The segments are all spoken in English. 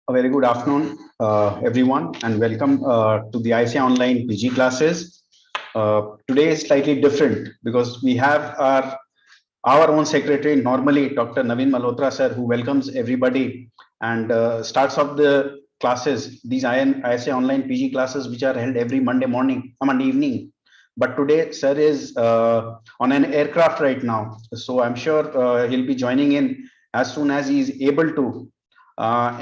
A very good afternoon, everyone, and welcome to the ICA Online PG classes. Today is slightly different because we have our own secretary, normally Dr. Naveen Malhotra sir, who welcomes everybody and starts off the classes, these ISA Online PG classes, which are held every Monday evening. But today, sir is on an aircraft right now, so I'm sure he'll be joining in as soon as he is able to.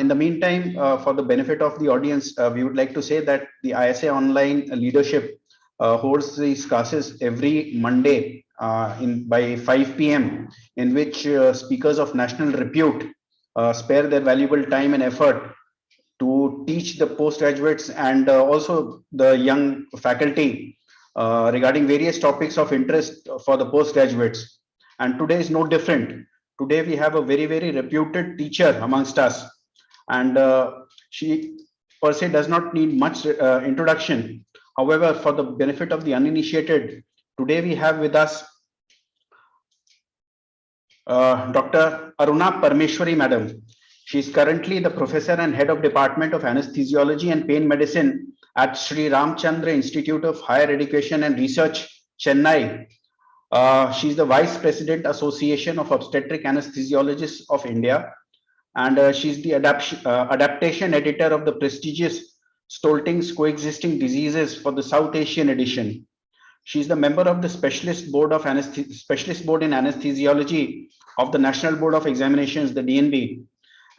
In the meantime, for the benefit of the audience, we would like to say that the ISA Online leadership holds these classes every Monday in by 5 p.m., in which speakers of national repute spare their valuable time and effort to teach the postgraduates and also the young faculty regarding various topics of interest for the postgraduates. And today is no different. Today we have a very reputed teacher amongst us, and she per se does not need much introduction. However, for the benefit of the uninitiated, today we have with us Dr. Aruna Parmeshwari, Madam. She is currently the professor and head of Department of Anesthesiology and Pain Medicine at Sri Ramchandra Institute of Higher Education and Research, Chennai. She is the Vice President, Association of Obstetric Anesthesiologists of India, and she's the adaptation editor of the prestigious Stolting's Coexisting Diseases for the South Asian edition. She's the member of the Specialist Board in Anesthesiology of the National Board of Examinations, the DNB,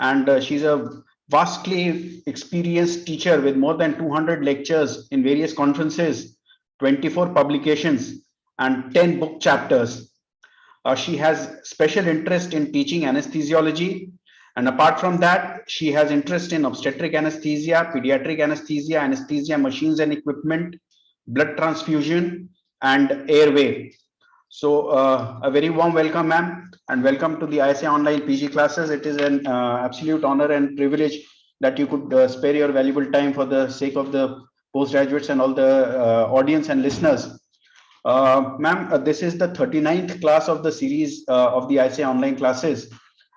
and she's a vastly experienced teacher with more than 200 lectures in various conferences, 24 publications, and 10 book chapters. She has special interest in teaching anesthesiology, and apart from that, she has interest in obstetric anesthesia, pediatric anesthesia, anesthesia machines and equipment, blood transfusion, and airway. So a very warm welcome, ma'am, and welcome to the ISA Online PG classes. It is an absolute honor and privilege that you could spare your valuable time for the sake of the postgraduates and all the audience and listeners. Ma'am, this is the 39th class of the series of the ISA Online classes.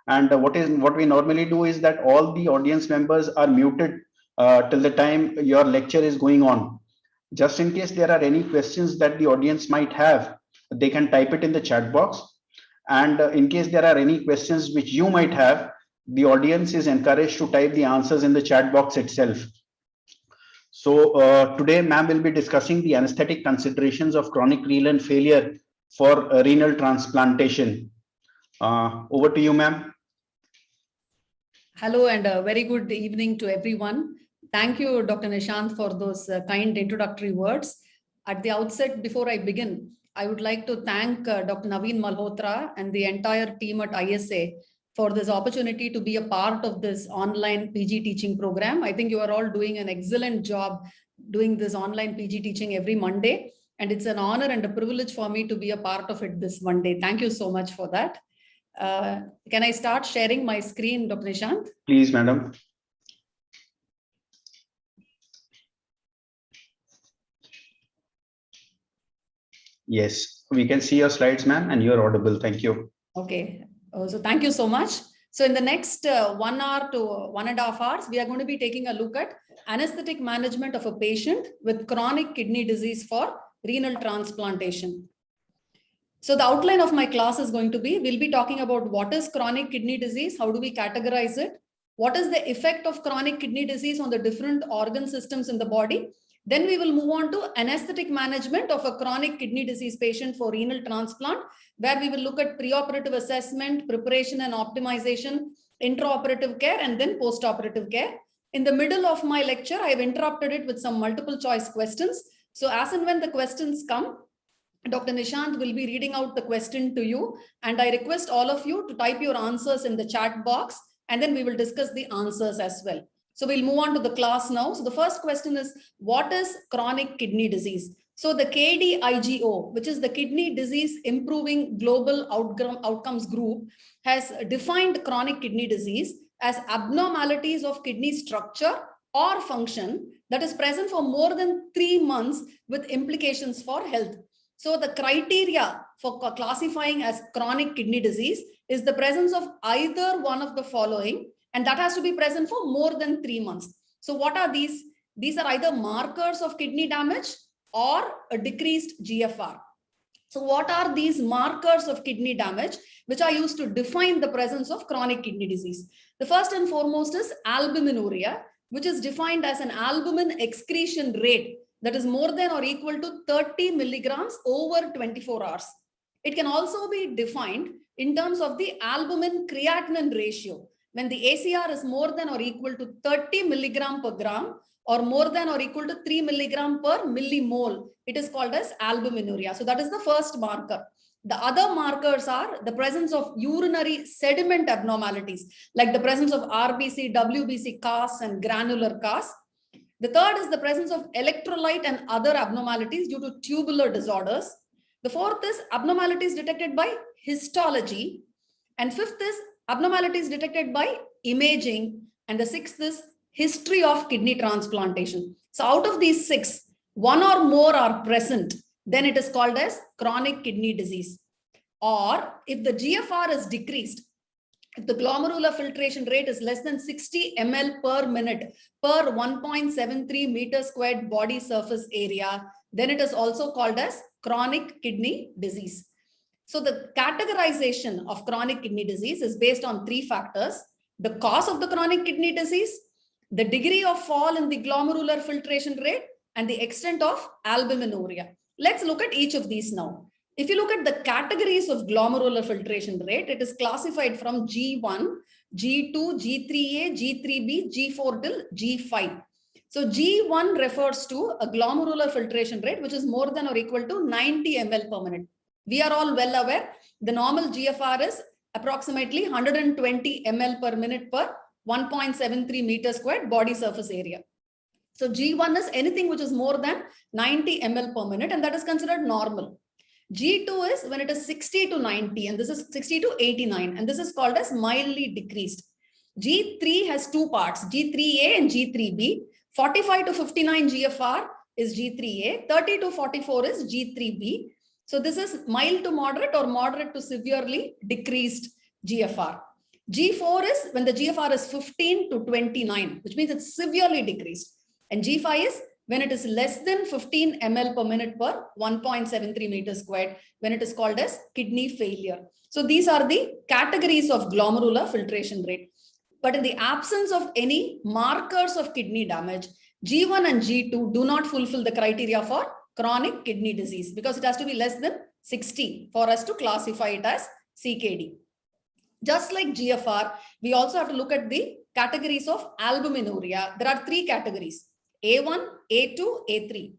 And what we normally do is that all the audience members are muted till the time your lecture is going on. Just in case there are any questions that the audience might have, they can type it in the chat box. And in case there are any questions which you might have, the audience is encouraged to type the answers in the chat box itself. So today, ma'am will be discussing the anesthetic considerations of chronic renal failure for renal transplantation. Over to you, ma'am. Hello and a very good evening to everyone. Thank you, Dr. Nishant, for those kind introductory words. At the outset, before I begin, I would like to thank Dr. Naveen Malhotra and the entire team at ISA for this opportunity to be a part of this online PG teaching program. I think you are all doing an excellent job doing this online PG teaching every Monday. And it's an honor and a privilege for me to be a part of it this Monday. Thank you so much for that. Can I start sharing my screen, Dr. Nishant? Please, madam. Yes, we can see your slides, ma'am, and you're audible. Thank you. Okay. So thank you so much. So in the next 1 hour to 1.5 hours, we are going to be taking a look at anesthetic management of a patient with chronic kidney disease for renal transplantation. So the outline of my class is going to be, we'll be talking about what is chronic kidney disease, how do we categorize it, what is the effect of chronic kidney disease on the different organ systems in the body. Then we will move on to anesthetic management of a chronic kidney disease patient for renal transplant, where we will look at preoperative assessment, preparation and optimization, intraoperative care, and then postoperative care. In the middle of my lecture, I have interrupted it with some multiple choice questions. So as and when the questions come, Dr. Nishant will be reading out the question to you, and I request all of you to type your answers in the chat box, and then we will discuss the answers as well. So we'll move on to the class now. So the first question is, what is chronic kidney disease? So the KDIGO, which is the Kidney Disease Improving Global Outcomes Group, has defined chronic kidney disease as abnormalities of kidney structure or function that is present for more than 3 months with implications for health. So the criteria for classifying as chronic kidney disease is the presence of either one of the following and that has to be present for more than 3 months. So what are these? These are either markers of kidney damage or a decreased GFR. So what are these markers of kidney damage which are used to define the presence of chronic kidney disease? The first and foremost is albuminuria, which is defined as an albumin excretion rate that is more than or equal to 30 milligrams over 24 hours. It can also be defined in terms of the albumin creatinine ratio. When the ACR is more than or equal to 30 milligram per gram or more than or equal to 3 milligram per millimole, it is called as albuminuria. So that is the first marker. The other markers are the presence of urinary sediment abnormalities, like the presence of RBC, WBC CAS and granular CAS. The third is the presence of electrolyte and other abnormalities due to tubular disorders. The fourth is abnormalities detected by histology. And fifth is abnormalities detected by imaging. And the sixth is history of kidney transplantation. So out of these six, one or more are present, then it is called as chronic kidney disease. Or if the GFR is decreased, if the glomerular filtration rate is less than 60 ml per minute per 1.73 meter squared body surface area, then it is also called as chronic kidney disease. So the categorization of chronic kidney disease is based on three factors: the cause of the chronic kidney disease, the degree of fall in the glomerular filtration rate, and the extent of albuminuria. Let's look at each of these now. If you look at the categories of glomerular filtration rate, it is classified from G1, G2, G3A, G3B, G4 till G5. So G1 refers to a glomerular filtration rate which is more than or equal to 90 ml per minute. We are all well aware the normal GFR is approximately 120 ml per minute per 1.73 meter squared body surface area. So G1 is anything which is more than 90 ml per minute, and that is considered normal. G2 is when it is 60 to 90, and this is 60 to 89, and this is called as mildly decreased. G3 has two parts, G3A and G3B. 45 to 59 GFR is G3A, 30 to 44 is G3B. So this is mild to moderate or moderate to severely decreased GFR. G4 is when the GFR is 15 to 29, which means it's severely decreased. And G5 is when it is less than 15 ml per minute per 1.73 meters squared, when it is called as kidney failure. So these are the categories of glomerular filtration rate. But in the absence of any markers of kidney damage, G1 and G2 do not fulfill the criteria for chronic kidney disease because it has to be less than 60 for us to classify it as CKD. Just like GFR, we also have to look at the categories of albuminuria. There are three categories: A1, A2, A3.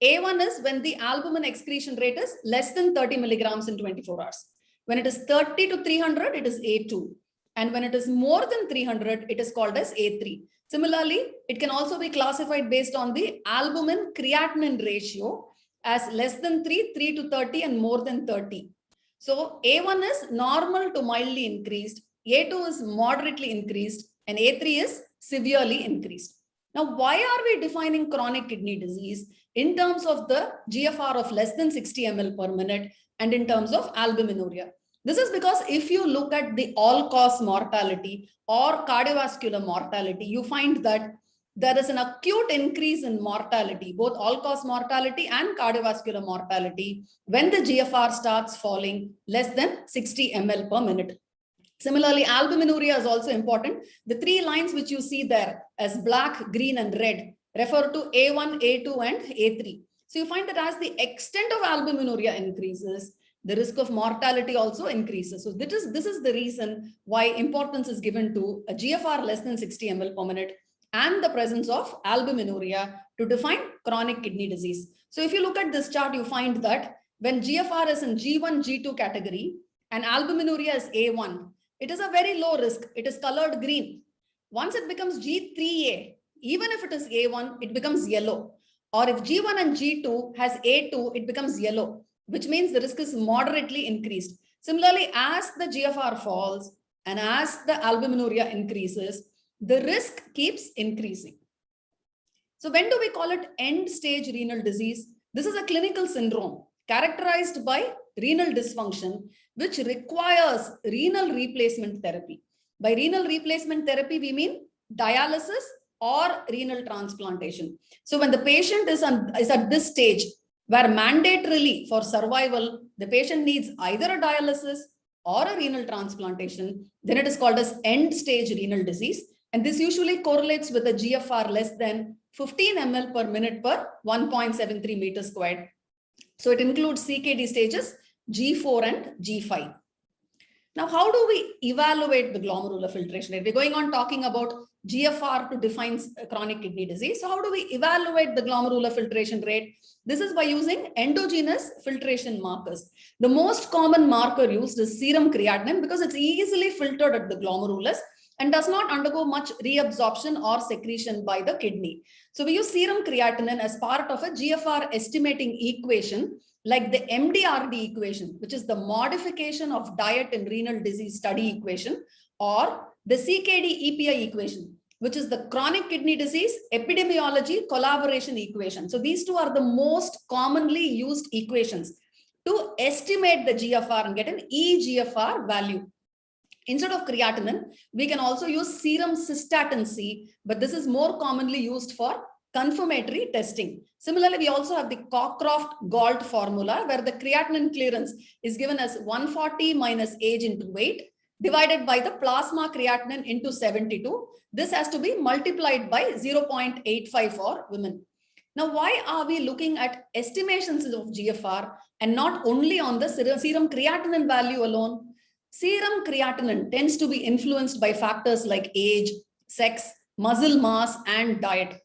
A1 is when the albumin excretion rate is less than 30 milligrams in 24 hours. When it is 30 to 300, it is A2. And when it is more than 300, it is called as A3. Similarly, it can also be classified based on the albumin creatinine ratio as less than 3, 3 to 30, and more than 30. So A1 is normal to mildly increased, A2 is moderately increased, and A3 is severely increased. Now, why are we defining chronic kidney disease in terms of the GFR of less than 60 ml per minute and in terms of albuminuria? This is because if you look at the all-cause mortality or cardiovascular mortality, you find that there is an acute increase in mortality, both all-cause mortality and cardiovascular mortality, when the GFR starts falling less than 60 ml per minute. Similarly, albuminuria is also important. The three lines which you see there as black, green, and red refer to A1, A2, and A3. So you find that as the extent of albuminuria increases, the risk of mortality also increases. So this is the reason why importance is given to a GFR less than 60 ml per minute and the presence of albuminuria to define chronic kidney disease. So if you look at this chart, you find that when GFR is in G1, G2 category and albuminuria is A1, it is a very low risk. It is colored green. Once it becomes G3A, even if it is A1, it becomes yellow. Or if G1 and G2 has A2, it becomes yellow, which means the risk is moderately increased. Similarly, as the GFR falls and as the albuminuria increases, the risk keeps increasing. So when do we call it end-stage renal disease? This is a clinical syndrome characterized by renal dysfunction, which requires renal replacement therapy. By renal replacement therapy, we mean dialysis or renal transplantation. So when the patient is at this stage where mandatorily for survival, the patient needs either a dialysis or a renal transplantation, then it is called as end stage renal disease. And this usually correlates with a GFR less than 15 ml per minute per 1.73 meters squared. So it includes CKD stages G4 and G5. Now, how do we evaluate the glomerular filtration rate? We're going on talking about GFR to define chronic kidney disease. So how do we evaluate the glomerular filtration rate? This is by using endogenous filtration markers. The most common marker used is serum creatinine because it's easily filtered at the glomerulus and does not undergo much reabsorption or secretion by the kidney. So we use serum creatinine as part of a GFR estimating equation like the MDRD equation, which is the modification of diet and renal disease study equation, or the CKD EPI equation, which is the chronic kidney disease epidemiology collaboration equation. So these two are the most commonly used equations to estimate the GFR and get an eGFR value. Instead of creatinine, we can also use serum cystatin C, but this is more commonly used for confirmatory testing. Similarly, we also have the Cockcroft-Gault formula where the creatinine clearance is given as 140 minus age into weight divided by the plasma creatinine into 72. This has to be multiplied by 0.85 for women. Now, why are we looking at estimations of GFR and not only on the serum creatinine value alone? Serum creatinine tends to be influenced by factors like age, sex, muscle mass, and diet.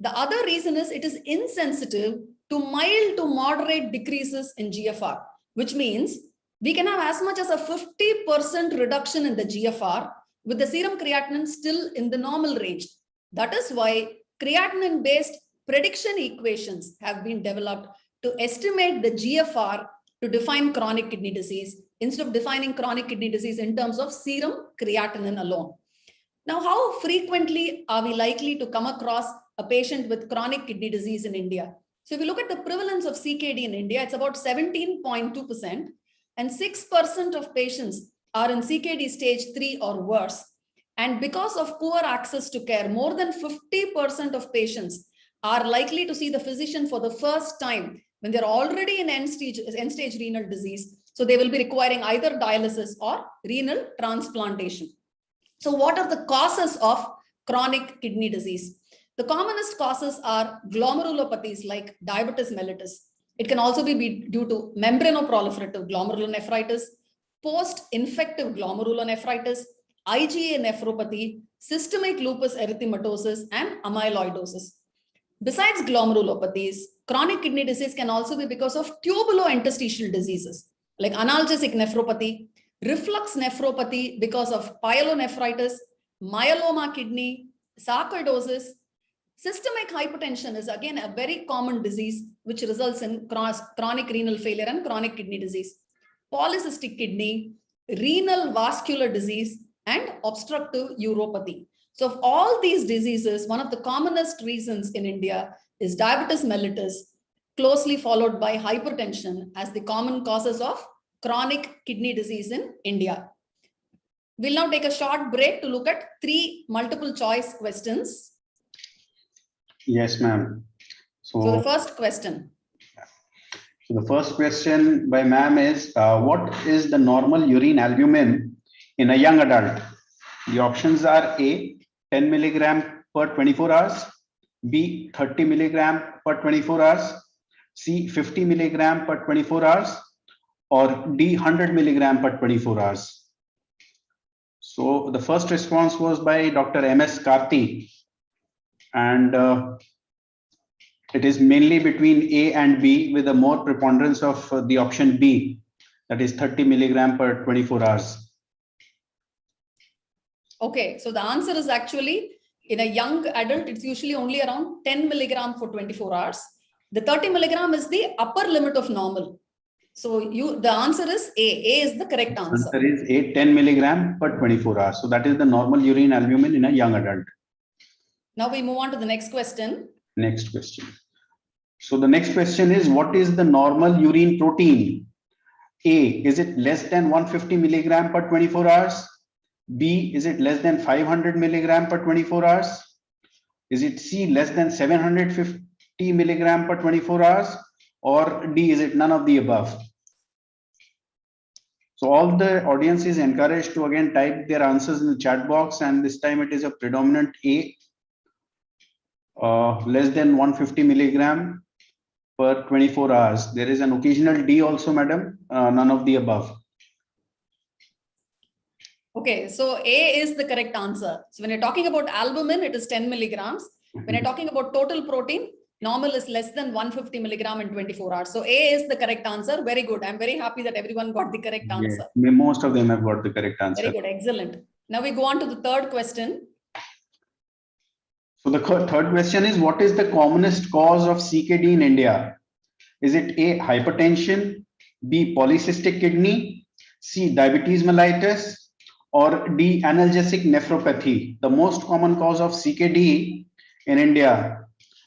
The other reason is it is insensitive to mild to moderate decreases in GFR, which means we can have as much as a 50% reduction in the GFR with the serum creatinine still in the normal range. That is why creatinine-based prediction equations have been developed to estimate the GFR to define chronic kidney disease instead of defining chronic kidney disease in terms of serum creatinine alone. Now, how frequently are we likely to come across a patient with chronic kidney disease in India? So if you look at the prevalence of CKD in India, it's about 17.2%, and 6% of patients are in CKD stage 3 or worse. And because of poor access to care, more than 50% of patients are likely to see the physician for the first time when they're already in end-stage renal disease. So they will be requiring either dialysis or renal transplantation. So what are the causes of chronic kidney disease? The commonest causes are glomerulopathies like diabetes mellitus. It can also be due to membranoproliferative glomerulonephritis, post-infective glomerulonephritis, IgA nephropathy, systemic lupus erythematosus, and amyloidosis. Besides glomerulopathies, chronic kidney disease can also be because of tubulointerstitial diseases like analgesic nephropathy, reflux nephropathy because of pyelonephritis, myeloma kidney, sarcoidosis. Systemic hypertension is again a very common disease which results in chronic renal failure and chronic kidney disease, polycystic kidney, renal vascular disease, and obstructive uropathy. So of all these diseases, one of the commonest reasons in India is diabetes mellitus, closely followed by hypertension as the common causes of chronic kidney disease in India. We'll now take a short break to look at 3 multiple choice questions. Yes, ma'am. So the first question. So the first question by ma'am is, what is the normal urine albumin in a young adult? The options are A, 10 milligram per 24 hours, B, 30 milligram per 24 hours, C, 50 milligram per 24 hours, or D, 100 milligram per 24 hours. So the first response was by Dr. M.S. Karthi, and it is mainly between A and B with a more preponderance of the option B, that is 30 milligram per 24 hours. Okay, so the answer is actually in a young adult, it's usually only around 10 milligram for 24 hours. The 30 milligram is the upper limit of normal. So the answer is A. A is the correct answer. Answer is A, 10 milligram per 24 hours. So that is the normal urine albumin in a young adult. Now we move on to the next question. Next question. So the next question is, what is the normal urine protein? A, is it less than 150 milligram per 24 hours? B, is it less than 500 milligram per 24 hours? Is it C, less than 750 milligram per 24 hours? Or D, is it none of the above? So all the audience is encouraged to again type their answers in the chat box, and this time it is a predominant A, less than 150 milligram per 24 hours. There is an occasional D also, madam, none of the above. Okay, so A is the correct answer. So when you're talking about albumin, it is 10 milligrams. When you're talking about total protein, normal is less than 150 milligram in 24 hours. So A is the correct answer. Very good. I'm very happy that everyone got the correct answer. Yeah, most of them have got the correct answer. Very good. Excellent. Now we go on to the third question. So the third question is, what is the commonest cause of CKD in India? Is it A, hypertension, B, polycystic kidney, C, diabetes mellitus, or D, analgesic nephropathy? The most common cause of CKD in India.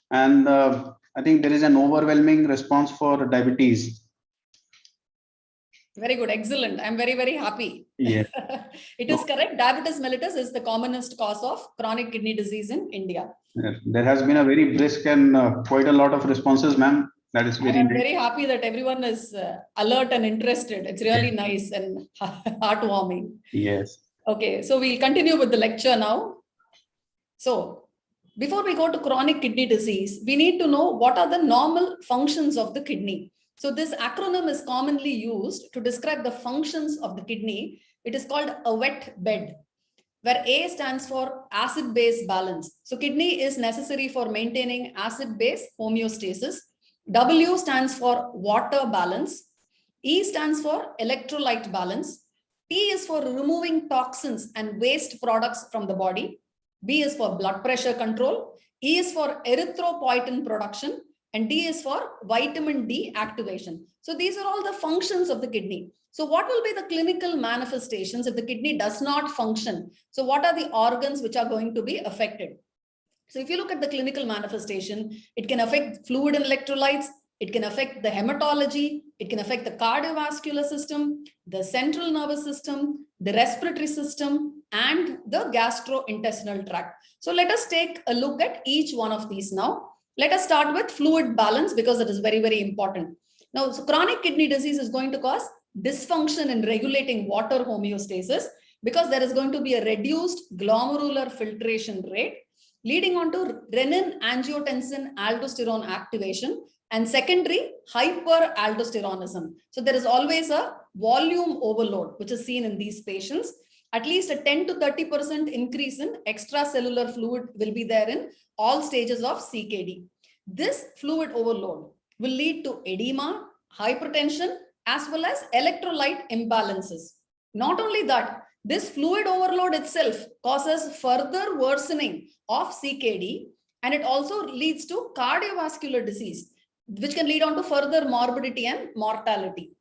And I think there is an overwhelming response for diabetes. Very good. Excellent. I'm very, very happy. Yeah. It is correct. Diabetes mellitus is the commonest cause of chronic kidney disease in India. There has been a very brisk and quite a lot of responses, ma'am. That is very I'm nice. very happy that everyone is alert and interested. It's really nice and heartwarming. Yes. Okay, so we'll continue with the lecture now. So before we go to chronic kidney disease, we need to know what are the normal functions of the kidney. So this acronym is commonly used to describe the functions of the kidney. It is called a wet bed, where A stands for acid-base balance. So kidney is necessary for maintaining acid-base homeostasis. W stands for water balance. E stands for electrolyte balance. T is for removing toxins and waste products from the body. B is for blood pressure control. E is for erythropoietin production. And D is for vitamin D activation. So these are all the functions of the kidney. So what will be the clinical manifestations if the kidney does not function? So what are the organs which are going to be affected? So if you look at the clinical manifestation, it can affect fluid and electrolytes. It can affect the hematology. It can affect the cardiovascular system, the central nervous system, the respiratory system, and the gastrointestinal tract. So let us take a look at each one of these now. Let us start with fluid balance because it is very, very important. Now, so chronic kidney disease is going to cause dysfunction in regulating water homeostasis because there is going to be a reduced glomerular filtration rate, leading on to renin-angiotensin aldosterone activation and secondary hyperaldosteronism. So there is always a volume overload, which is seen in these patients. At least a 10 to 30% increase in extracellular fluid will be there in all stages of CKD. This fluid overload will lead to edema, hypertension, as well as electrolyte imbalances. Not only that, this fluid overload itself causes further worsening of CKD, and it also leads to cardiovascular disease, which can lead on to further morbidity and mortality.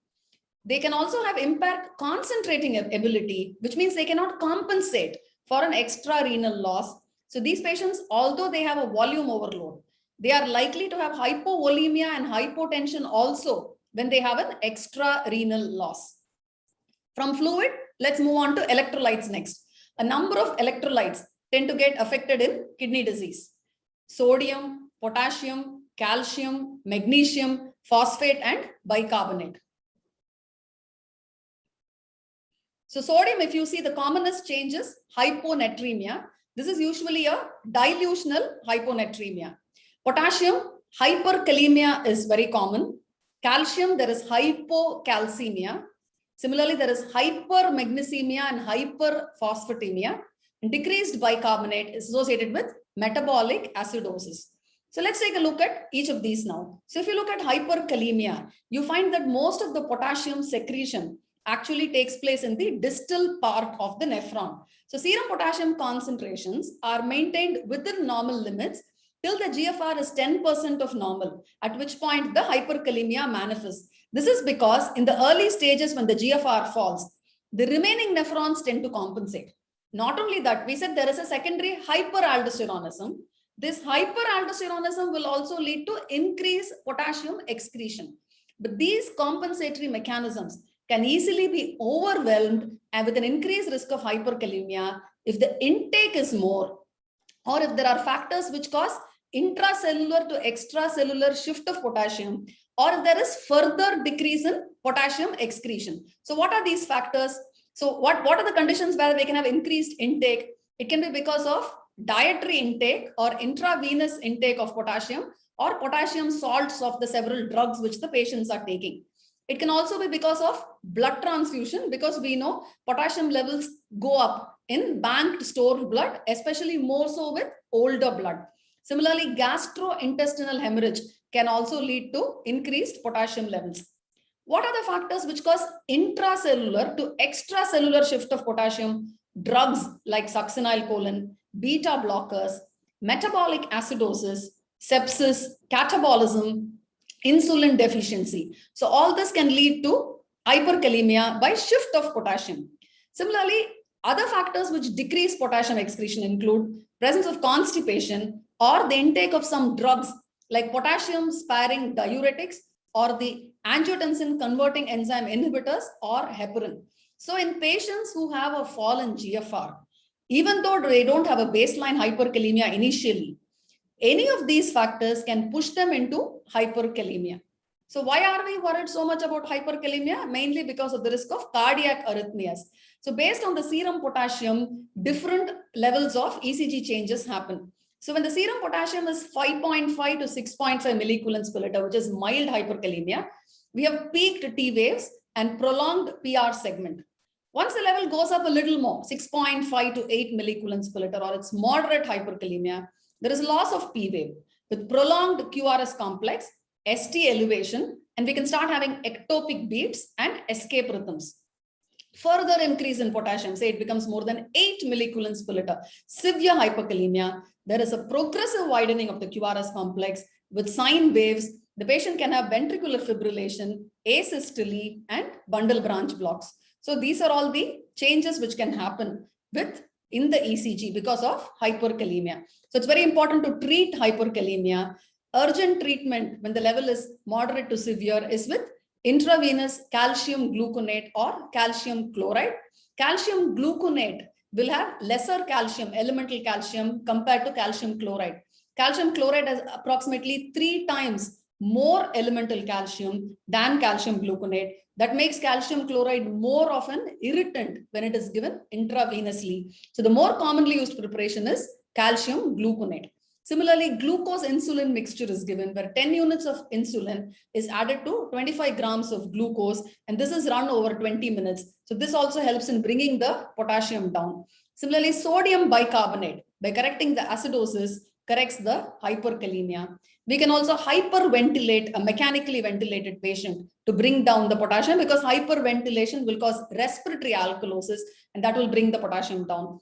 They can also have impaired concentrating ability, which means they cannot compensate for an extra renal loss. So these patients, although they have a volume overload, they are likely to have hypovolemia and hypotension also when they have an extra renal loss. From fluid, let's move on to electrolytes next. A number of electrolytes tend to get affected in kidney disease. Sodium, potassium, calcium, magnesium, phosphate, and bicarbonate. So sodium, if you see, the commonest change is hyponatremia. This is usually a dilutional hyponatremia. Potassium, hyperkalemia is very common. Calcium, there is hypocalcemia. Similarly, there is hypermagnesemia and hyperphosphatemia. And decreased bicarbonate is associated with metabolic acidosis. So let's take a look at each of these now. So if you look at hyperkalemia, you find that most of the potassium secretion actually takes place in the distal part of the nephron. So serum potassium concentrations are maintained within normal limits till the GFR is 10% of normal, at which point the hyperkalemia manifests. This is because in the early stages when the GFR falls, the remaining nephrons tend to compensate. Not only that, we said there is a secondary hyperaldosteronism. This hyperaldosteronism will also lead to increased potassium excretion. But these compensatory mechanisms can easily be overwhelmed and with an increased risk of hyperkalemia if the intake is more, or if there are factors which cause intracellular to extracellular shift of potassium, or if there is further decrease in potassium excretion. So what are these factors? So what are the conditions where they can have increased intake? It can be because of dietary intake or intravenous intake of potassium, or potassium salts of the several drugs which the patients are taking. It can also be because of blood transfusion, because we know potassium levels go up in banked stored blood, especially more so with older blood. Similarly, gastrointestinal hemorrhage can also lead to increased potassium levels. What are the factors which cause intracellular to extracellular shift of potassium? Drugs like succinylcholine, beta blockers, metabolic acidosis, sepsis, catabolism, insulin deficiency. So all this can lead to hyperkalemia by shift of potassium. Similarly, other factors which decrease potassium excretion include presence of constipation or the intake of some drugs like potassium sparing diuretics or the angiotensin converting enzyme inhibitors or heparin. So in patients who have a fall in GFR, even though they don't have a baseline hyperkalemia initially, any of these factors can push them into hyperkalemia. So why are we worried so much about hyperkalemia? Mainly because of the risk of cardiac arrhythmias. So based on the serum potassium, different levels of ECG changes happen. So when the serum potassium is 5.5 to 6.5 milliequivalents per liter, which is mild hyperkalemia, we have peaked T waves and prolonged PR segment. Once the level goes up a little more, 6.5 to 8 milliequivalents per liter, or it's moderate hyperkalemia, there is loss of P wave with prolonged QRS complex, ST elevation, and we can start having ectopic beats and escape rhythms. Further increase in potassium, say it becomes more than 8 milliequivalents per liter, severe hyperkalemia, there is a progressive widening of the QRS complex with sine waves. The patient can have ventricular fibrillation, asystole, and bundle branch blocks. So these are all the changes which can happen in the ECG because of hyperkalemia. So it's very important to treat hyperkalemia. Urgent treatment when the level is moderate to severe is with intravenous calcium gluconate or calcium chloride. Calcium gluconate will have lesser calcium, elemental calcium, compared to calcium chloride. Calcium chloride has approximately 3 times more elemental calcium than calcium gluconate. That makes calcium chloride more of an irritant when it is given intravenously. So the more commonly used preparation is calcium gluconate. Similarly, glucose insulin mixture is given where 10 units of insulin is added to 25 grams of glucose, and this is run over 20 minutes. So this also helps in bringing the potassium down. Similarly, sodium bicarbonate, by correcting the acidosis, corrects the hyperkalemia. We can also hyperventilate a mechanically ventilated patient to bring down the potassium, because hyperventilation will cause respiratory alkalosis and that will bring the potassium down.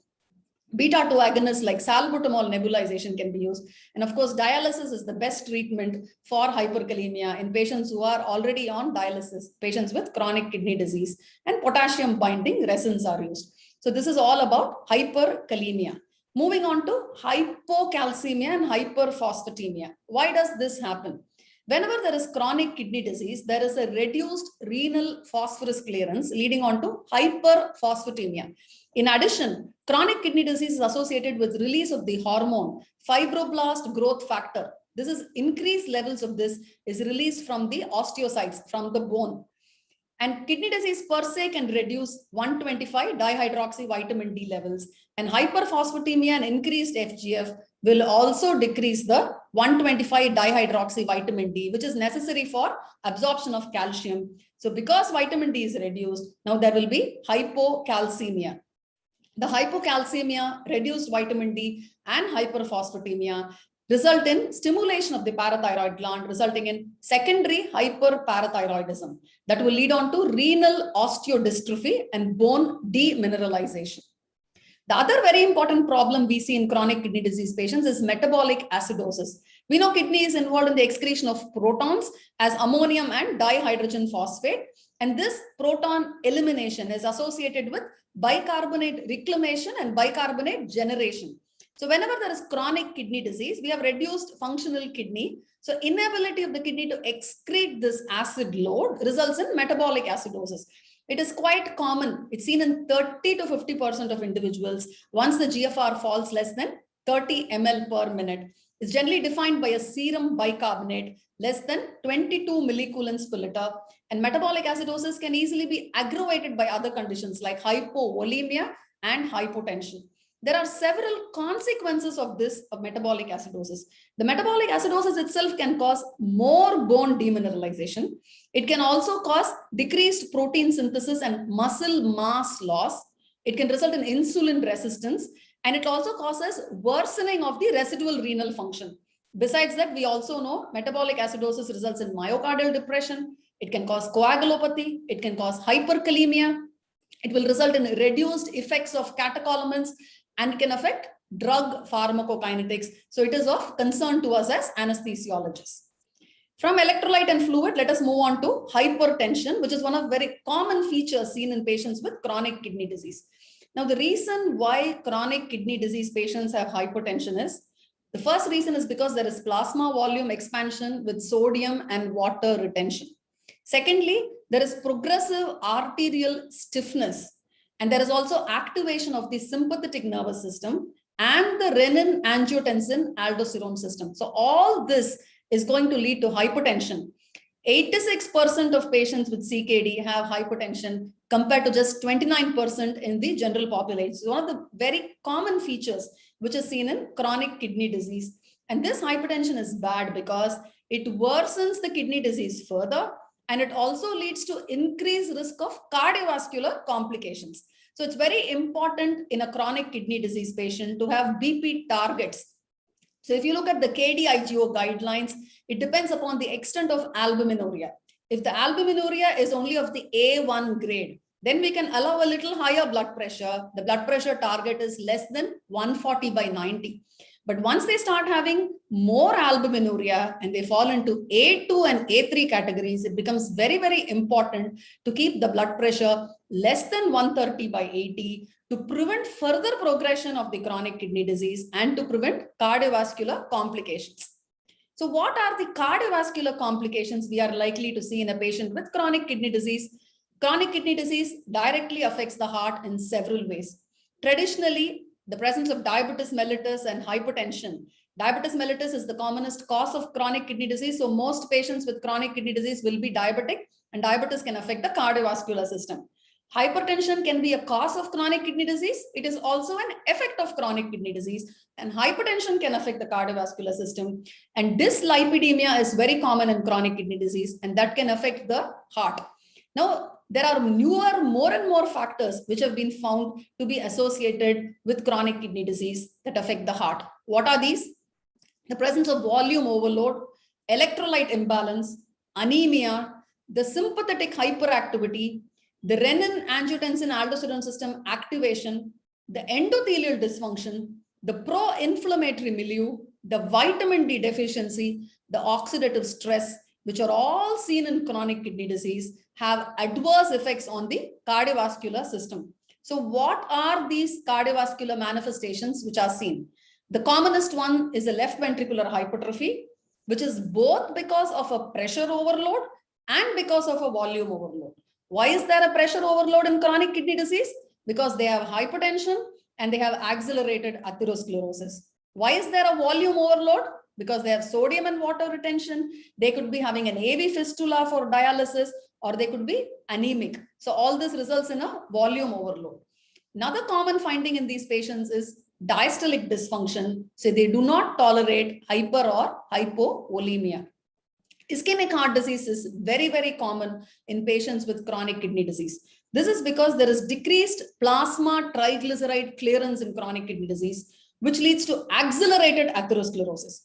Beta 2 agonists like salbutamol nebulization can be used. And of course, dialysis is the best treatment for hyperkalemia in patients who are already on dialysis, patients with chronic kidney disease, and potassium binding resins are used. So this is all about hyperkalemia. Moving on to hypocalcemia and hyperphosphatemia. Why does this happen? Whenever there is chronic kidney disease, there is a reduced renal phosphorus clearance leading on to hyperphosphatemia. In addition, chronic kidney disease is associated with release of the hormone fibroblast growth factor. This is increased levels of this is released from the osteocytes, from the bone. And kidney disease per se can reduce 125 dihydroxy vitamin D levels, and hyperphosphatemia and increased FGF will also decrease the 125 dihydroxy vitamin D, which is necessary for absorption of calcium. So because vitamin D is reduced, now there will be hypocalcemia. The hypocalcemia, reduced vitamin D, and hyperphosphatemia result in stimulation of the parathyroid gland, resulting in secondary hyperparathyroidism that will lead on to renal osteodystrophy and bone demineralization. The other very important problem we see in chronic kidney disease patients is metabolic acidosis. We know kidney is involved in the excretion of protons as ammonium and dihydrogen phosphate, and this proton elimination is associated with bicarbonate reclamation and bicarbonate generation. So whenever there is chronic kidney disease, we have reduced functional kidney. So inability of the kidney to excrete this acid load results in metabolic acidosis. It is quite common. It's seen in 30 to 50% of individuals once the GFR falls less than 30 ml per minute. It's generally defined by a serum bicarbonate less than 22 millicoulomb per liter. And metabolic acidosis can easily be aggravated by other conditions like hypovolemia and hypotension. There are several consequences of this of metabolic acidosis. The metabolic acidosis itself can cause more bone demineralization. It can also cause decreased protein synthesis and muscle mass loss. It can result in insulin resistance, and it also causes worsening of the residual renal function. Besides that, we also know metabolic acidosis results in myocardial depression. It can cause coagulopathy. It can cause hyperkalemia. It will result in reduced effects of catecholamines and can affect drug pharmacokinetics. So it is of concern to us as anesthesiologists. From electrolyte and fluid, let us move on to hypertension, which is one of very common features seen in patients with chronic kidney disease. Now, the reason why chronic kidney disease patients have hypertension is, the first reason is because there is plasma volume expansion with sodium and water retention. Secondly, there is progressive arterial stiffness, and there is also activation of the sympathetic nervous system and the renin-angiotensin-aldosterone system. So all this is going to lead to hypertension. 86% of patients with CKD have hypertension compared to just 29% in the general population. So one of the very common features which is seen in chronic kidney disease. And this hypertension is bad because it worsens the kidney disease further, and it also leads to increased risk of cardiovascular complications. So it's very important in a chronic kidney disease patient to have BP targets. So if you look at the KDIGO guidelines, it depends upon the extent of albuminuria. If the albuminuria is only of the A1 grade, then we can allow a little higher blood pressure. The blood pressure target is less than 140/90. But once they start having more albuminuria and they fall into A2 and A3 categories, it becomes very, very important to keep the blood pressure less than 130/80 to prevent further progression of the chronic kidney disease and to prevent cardiovascular complications. So what are the cardiovascular complications we are likely to see in a patient with chronic kidney disease? Chronic kidney disease directly affects the heart in several ways. Traditionally, the presence of diabetes mellitus and hypertension. Diabetes mellitus is the commonest cause of chronic kidney disease. So most patients with chronic kidney disease will be diabetic, and diabetes can affect the cardiovascular system. Hypertension can be a cause of chronic kidney disease. It is also an effect of chronic kidney disease, and hypertension can affect the cardiovascular system. And dyslipidemia is very common in chronic kidney disease, and that can affect the heart. Now, there are newer, more and more factors which have been found to be associated with chronic kidney disease that affect the heart. What are these? The presence of volume overload, electrolyte imbalance, anemia, the sympathetic hyperactivity, the renin-angiotensin-aldosterone system activation, the endothelial dysfunction, the pro-inflammatory milieu, the vitamin D deficiency, the oxidative stress, which are all seen in chronic kidney disease, have adverse effects on the cardiovascular system. So what are these cardiovascular manifestations which are seen? The commonest one is a left ventricular hypertrophy, which is both because of a pressure overload and because of a volume overload. Why is there a pressure overload in chronic kidney disease? Because they have hypertension and they have accelerated atherosclerosis. Why is there a volume overload? Because they have sodium and water retention. They could be having an AV fistula for dialysis, or they could be anemic. So all this results in a volume overload. Another common finding in these patients is diastolic dysfunction. So they do not tolerate hyper or hypovolemia. Ischemic heart disease is very, very common in patients with chronic kidney disease. This is because there is decreased plasma triglyceride clearance in chronic kidney disease, which leads to accelerated atherosclerosis.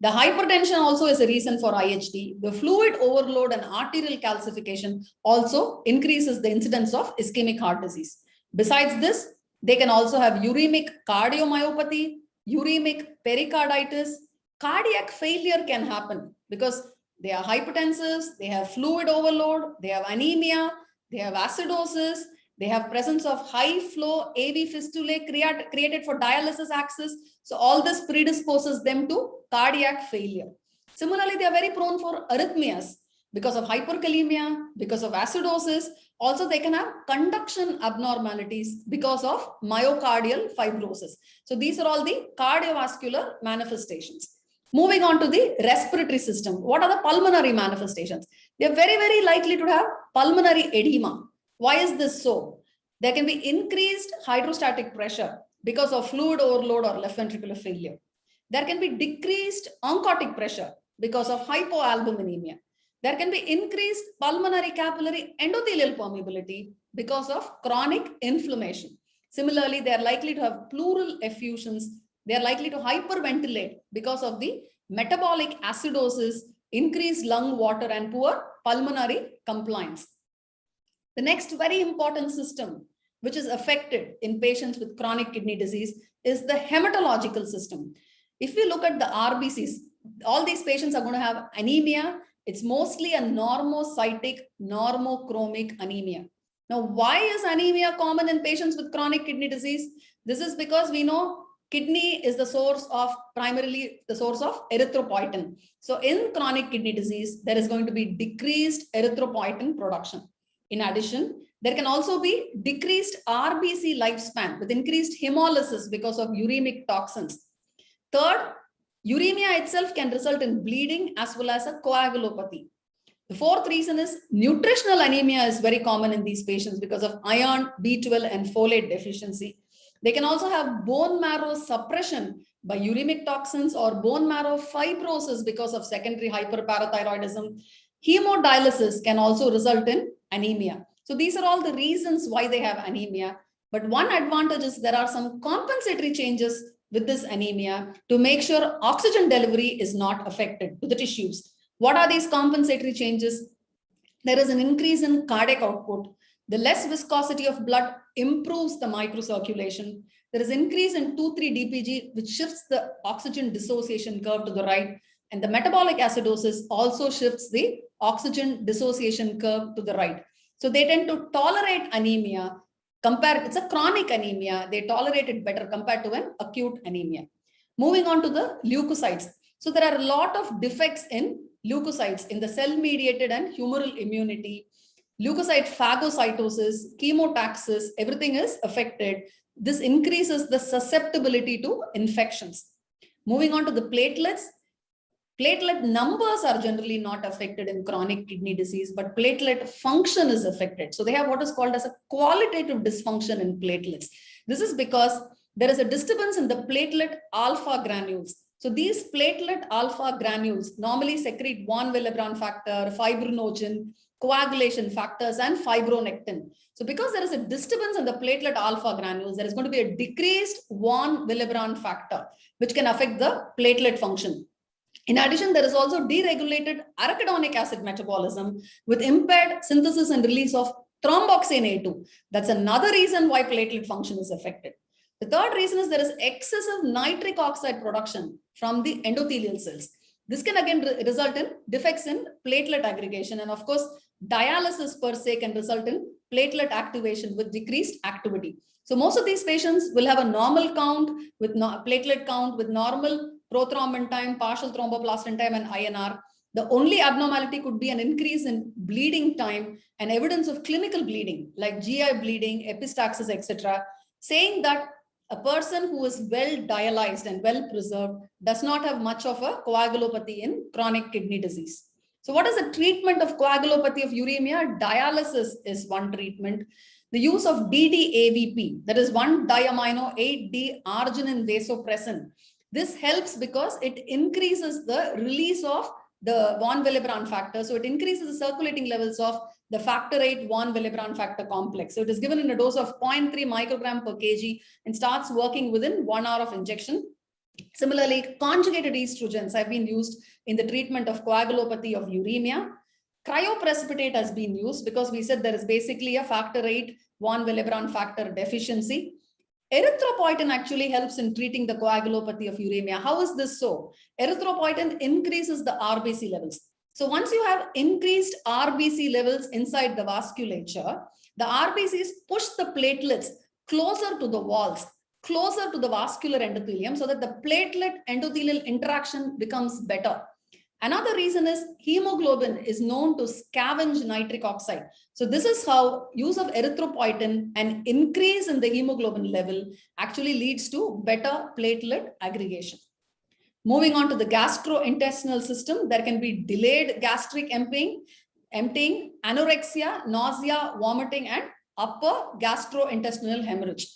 The hypertension also is a reason for IHD. The fluid overload and arterial calcification also increases the incidence of ischemic heart disease. Besides this, they can also have uremic cardiomyopathy, uremic pericarditis. Cardiac failure can happen because they are hypertensive, they have fluid overload, they have anemia, they have acidosis, they have presence of high flow AV fistulae created for dialysis access. So all this predisposes them to cardiac failure. Similarly, they are very prone for arrhythmias because of hyperkalemia, because of acidosis. Also, they can have conduction abnormalities because of myocardial fibrosis. So these are all the cardiovascular manifestations. Moving on to the respiratory system. What are the pulmonary manifestations? They are very, very likely to have pulmonary edema. Why is this so? There can be increased hydrostatic pressure because of fluid overload or left ventricular failure. There can be decreased oncotic pressure because of hypoalbuminemia. There can be increased pulmonary capillary endothelial permeability because of chronic inflammation. Similarly, they are likely to have pleural effusions. They are likely to hyperventilate because of the metabolic acidosis, increased lung water, and poor pulmonary compliance. The next very important system which is affected in patients with chronic kidney disease is the hematological system. If we look at the RBCs, all these patients are going to have anemia. It's mostly a normocytic, normochromic anemia. Now, why is anemia common in patients with chronic kidney disease? This is because we know kidney is the source of, primarily the source of erythropoietin. So in chronic kidney disease, there is going to be decreased erythropoietin production. In addition, there can also be decreased RBC lifespan with increased hemolysis because of uremic toxins. Third, uremia itself can result in bleeding as well as a coagulopathy. The fourth reason is nutritional anemia is very common in these patients because of iron, B12, and folate deficiency. They can also have bone marrow suppression by uremic toxins or bone marrow fibrosis because of secondary hyperparathyroidism. Hemodialysis can also result in anemia. So these are all the reasons why they have anemia. But one advantage is there are some compensatory changes with this anemia to make sure oxygen delivery is not affected to the tissues. What are these compensatory changes? There is an increase in cardiac output. The less viscosity of blood improves the microcirculation. There is increase in 2,3-DPG, which shifts the oxygen dissociation curve to the right. And the metabolic acidosis also shifts the oxygen dissociation curve to the right. So they tend to tolerate anemia. It's a chronic anemia. They tolerate it better compared to an acute anemia. Moving on to the leukocytes. So there are a lot of defects in leukocytes in the cell-mediated and humoral immunity. Leukocyte phagocytosis, chemotaxis, everything is affected. This increases the susceptibility to infections. Moving on to the platelets. Platelet numbers are generally not affected in chronic kidney disease, but platelet function is affected. So they have what is called as a qualitative dysfunction in platelets. This is because there is a disturbance in the platelet alpha granules. So these platelet alpha granules normally secrete von Willebrand factor, fibrinogen, coagulation factors, and fibronectin. So because there is a disturbance in the platelet alpha granules, there is going to be a decreased von Willebrand factor, which can affect the platelet function. In addition, there is also deregulated arachidonic acid metabolism with impaired synthesis and release of thromboxane A2. That's another reason why platelet function is affected. The third reason is there is excessive nitric oxide production from the endothelial cells. This can again result in defects in platelet aggregation, and of course, dialysis per se can result in platelet activation with decreased activity. So most of these patients will have a normal count with platelet count with normal prothrombin time, partial thromboplastin time, and INR. The only abnormality could be an increase in bleeding time and evidence of clinical bleeding like GI bleeding, epistaxis, etc., saying that a person who is well dialyzed and well preserved does not have much of a coagulopathy in chronic kidney disease. So what is the treatment of coagulopathy of uremia? Dialysis is one treatment. The use of DDAVP, that is 1-diamino-8-D-arginine vasopressin. This helps because it increases the release of the von Willebrand factor. So it increases the circulating levels of the factor VIII von Willebrand factor complex. So it is given in a dose of 0.3 microgram per kg and starts working within 1 hour of injection. Similarly, conjugated estrogens have been used in the treatment of coagulopathy of uremia. Cryoprecipitate has been used because we said there is basically a factor VIII von Willebrand factor deficiency. Erythropoietin actually helps in treating the coagulopathy of uremia. How is this so? Erythropoietin increases the RBC levels. So once you have increased RBC levels inside the vasculature, the RBCs push the platelets closer to the walls, closer to the vascular endothelium, so that the platelet endothelial interaction becomes better. Another reason is hemoglobin is known to scavenge nitric oxide. So this is how use of erythropoietin and increase in the hemoglobin level actually leads to better platelet aggregation. Moving on to the gastrointestinal system, there can be delayed gastric emptying, anorexia, nausea, vomiting, and upper gastrointestinal hemorrhage.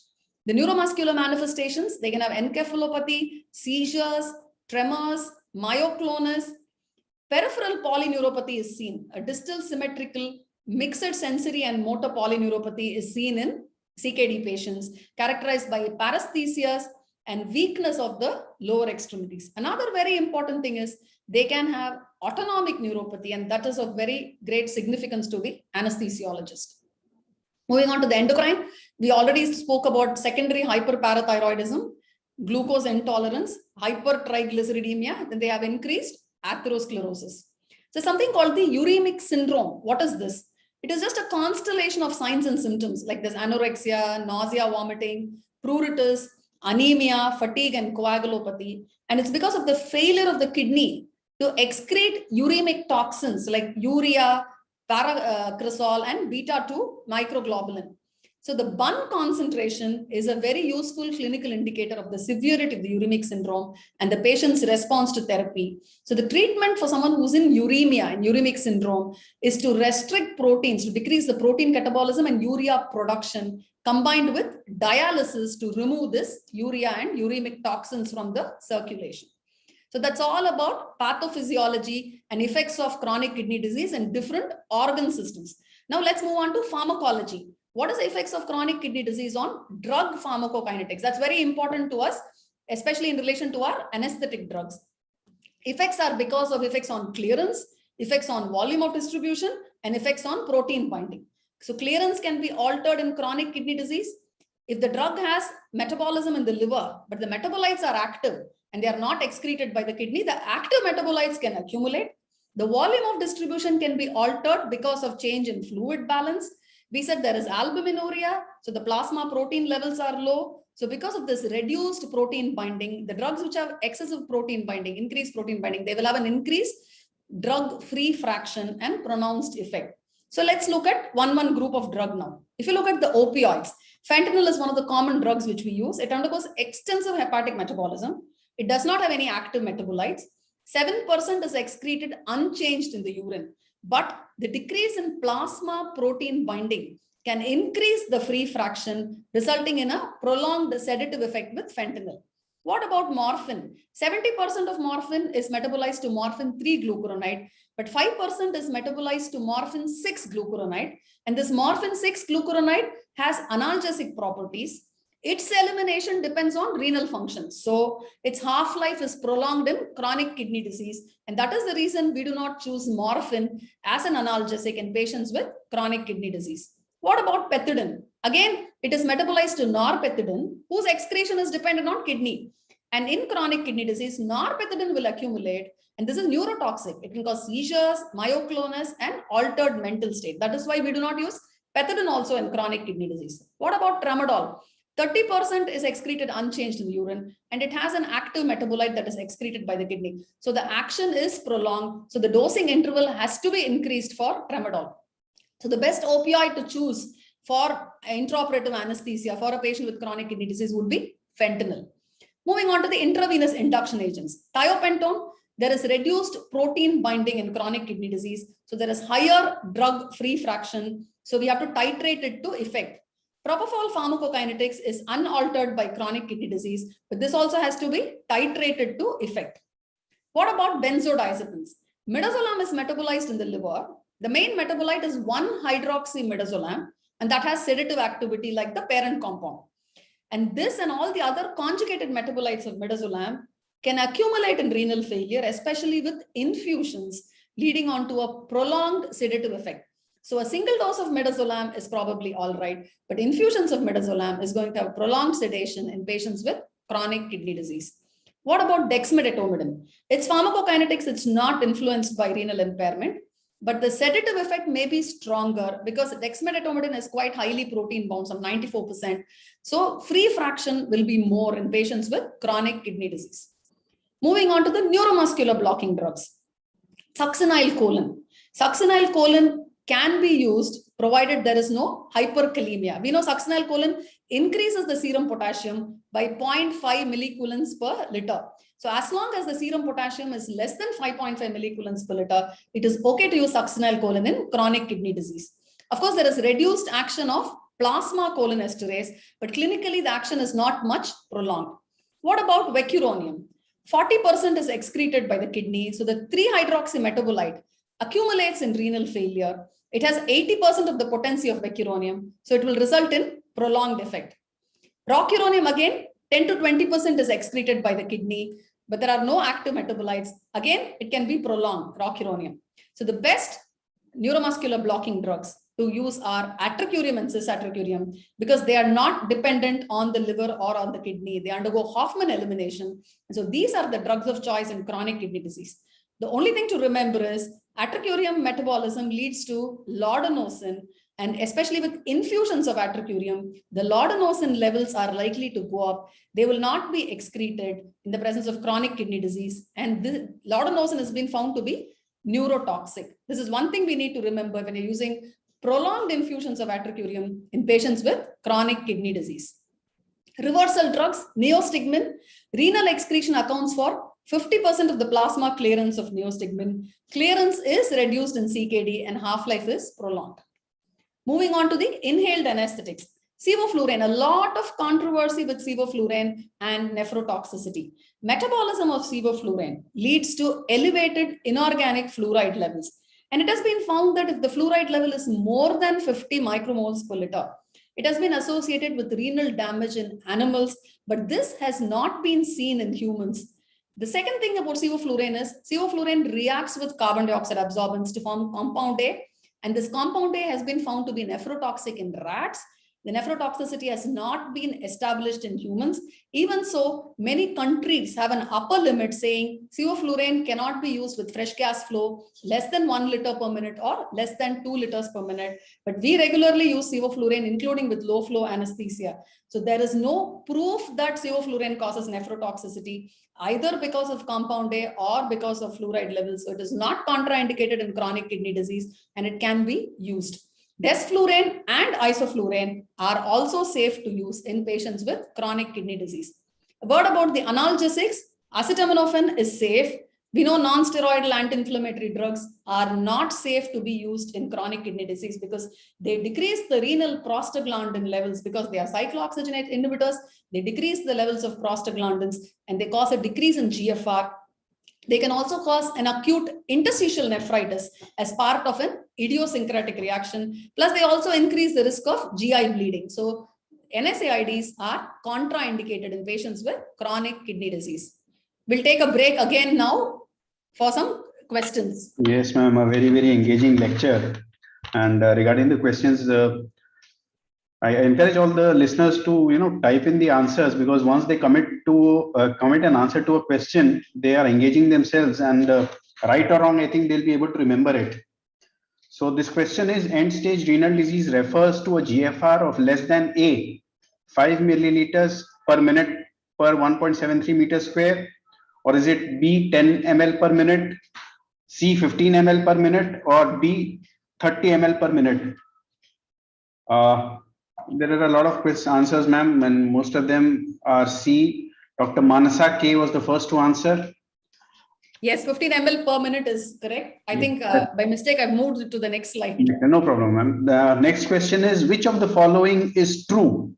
The neuromuscular manifestations, they can have encephalopathy, seizures, tremors, myoclonus. Peripheral polyneuropathy is seen. A distal symmetrical mixed sensory and motor polyneuropathy is seen in CKD patients, characterized by paresthesias and weakness of the lower extremities. Another very important thing is they can have autonomic neuropathy, and that is of very great significance to the anesthesiologist. Moving on to the endocrine, we already spoke about secondary hyperparathyroidism, glucose intolerance, hypertriglyceridemia, then they have increased atherosclerosis. So something called the uremic syndrome. What is this? It is just a constellation of signs and symptoms like this: anorexia, nausea, vomiting, pruritus, anemia, fatigue, and coagulopathy. And it's because of the failure of the kidney to excrete uremic toxins like urea, paracresol, and beta-2 microglobulin. So the BUN concentration is a very useful clinical indicator of the severity of the uremic syndrome and the patient's response to therapy. So the treatment for someone who's in uremia and uremic syndrome is to restrict proteins, to decrease the protein catabolism and urea production, combined with dialysis to remove this urea and uremic toxins from the circulation. So that's all about pathophysiology and effects of chronic kidney disease and different organ systems. Now let's move on to pharmacology. What is the effects of chronic kidney disease on drug pharmacokinetics? That's very important to us, especially in relation to our anesthetic drugs. Effects are because of effects on clearance, effects on volume of distribution, and effects on protein binding. So clearance can be altered in chronic kidney disease. If the drug has metabolism in the liver, but the metabolites are active and they are not excreted by the kidney, the active metabolites can accumulate. The volume of distribution can be altered because of change in fluid balance. We said there is albuminuria, so the plasma protein levels are low. So because of this reduced protein binding, the drugs which have excessive protein binding, increased protein binding, they will have an increased drug-free fraction and pronounced effect. So let's look at one group of drug now. If you look at the opioids, fentanyl is one of the common drugs which we use. It undergoes extensive hepatic metabolism. It does not have any active metabolites. 7% is excreted unchanged in the urine. But the decrease in plasma protein binding can increase the free fraction, resulting in a prolonged sedative effect with fentanyl. What about morphine? 70% of morphine is metabolized to morphine 3-glucuronide, but 5% is metabolized to morphine 6-glucuronide. And this morphine 6-glucuronide has analgesic properties. Its elimination depends on renal function. So its half-life is prolonged in chronic kidney disease. And that is the reason we do not choose morphine as an analgesic in patients with chronic kidney disease. What about pethidine? Again, it is metabolized to norpethidine, whose excretion is dependent on kidney. And in chronic kidney disease, norpethidine will accumulate. And this is neurotoxic. It can cause seizures, myoclonus, and altered mental state. That is why we do not use pethidine also in chronic kidney disease. What about tramadol? 30% is excreted unchanged in the urine, and it has an active metabolite that is excreted by the kidney. So the action is prolonged. So the dosing interval has to be increased for tramadol. So the best opioid to choose for intraoperative anesthesia for a patient with chronic kidney disease would be fentanyl. Moving on to the intravenous induction agents. Thiopentone, there is reduced protein binding in chronic kidney disease. So there is higher drug-free fraction. So we have to titrate it to effect. Propofol pharmacokinetics is unaltered by chronic kidney disease, but this also has to be titrated to effect. What about benzodiazepines? Midazolam is metabolized in the liver. The main metabolite is 1-hydroxymidazolam, and that has sedative activity like the parent compound. And this and all the other conjugated metabolites of midazolam can accumulate in renal failure, especially with infusions, leading on to a prolonged sedative effect. So a single dose of midazolam is probably all right, but infusions of midazolam is going to have prolonged sedation in patients with chronic kidney disease. What about dexmedetomidine? Its pharmacokinetics, it's not influenced by renal impairment, but the sedative effect may be stronger because dexmedetomidine is quite highly protein bound, some 94%. So free fraction will be more in patients with chronic kidney disease. Moving on to the neuromuscular blocking drugs. Succinyl choline can be used provided there is no hyperkalemia. We know succinyl choline increases the serum potassium by 0.5 millicoulomb per liter. So as long as the serum potassium is less than 5.5 millicoulomb per liter, it is okay to use succinyl choline in chronic kidney disease. Of course, there is reduced action of plasma cholinesterase, but clinically the action is not much prolonged. What about vecuronium? 40% is excreted by the kidney. So the 3-hydroxy metabolite accumulates in renal failure. It has 80% of the potency of vecuronium. So it will result in prolonged effect. Rocuronium again, 10 to 20% is excreted by the kidney, but there are no active metabolites. Again, it can be prolonged, rocuronium. So the best neuromuscular blocking drugs to use are atracurium and cisatracurium because they are not dependent on the liver or on the kidney. They undergo Hoffman elimination. And so these are the drugs of choice in chronic kidney disease. The only thing to remember is atracurium metabolism leads to laudanocin, and especially with infusions of atracurium, the laudanocin levels are likely to go up. They will not be excreted in the presence of chronic kidney disease. And the laudanocin has been found to be neurotoxic. This is one thing we need to remember when you're using prolonged infusions of atracurium in patients with chronic kidney disease. Reversal drugs, neostigmin, renal excretion accounts for 50% of the plasma clearance of neostigmin. Clearance is reduced in CKD and half-life is prolonged. Moving on to the inhaled anesthetics. Sevoflurane, a lot of controversy with sevoflurane and nephrotoxicity. Metabolism of sevoflurane leads to elevated inorganic fluoride levels. And it has been found that if the fluoride level is more than 50 micromoles per liter, it has been associated with renal damage in animals, but this has not been seen in humans. The second thing about sevoflurane is sevoflurane reacts with carbon dioxide absorbance to form compound A, and this compound A has been found to be nephrotoxic in rats. The nephrotoxicity has not been established in humans. Even so, many countries have an upper limit saying sevoflurane cannot be used with fresh gas flow less than 1 liter per minute or less than 2 liters per minute. But we regularly use sevoflurane, including with low flow anesthesia. So there is no proof that sevoflurane causes nephrotoxicity, either because of compound A or because of fluoride levels. So it is not contraindicated in chronic kidney disease and it can be used. Desflurane and isoflurane are also safe to use in patients with chronic kidney disease. A word about the analgesics. Acetaminophen is safe. We know non-steroidal anti-inflammatory drugs are not safe to be used in chronic kidney disease because they decrease the renal prostaglandin levels because they are cyclooxygenase inhibitors. They decrease the levels of prostaglandins and they cause a decrease in GFR. They can also cause an acute interstitial nephritis as part of an idiosyncratic reaction. Plus, they also increase the risk of GI bleeding. So, NSAIDs are contraindicated in patients with chronic kidney disease. We'll take a break again now for some questions. Yes, ma'am, a very, very engaging lecture. And regarding the questions, I encourage all the listeners to type in the answers, because once they commit an answer to a question, they are engaging themselves, and right or wrong, I think they'll be able to remember it. So this question is: end stage renal disease refers to a GFR of less than A, 5 milliliters per minute per 1.73 meters square, or is it B, 10 ml per minute, C, 15 ml per minute, or D, 30 ml per minute? There are a lot of answers, ma'am, and most of them are C. Dr. Manasa K was the first to answer. Yes, 15 ml per minute is correct. I think by mistake, I've moved to the next slide. No problem, ma'am. The next question is: which of the following is true?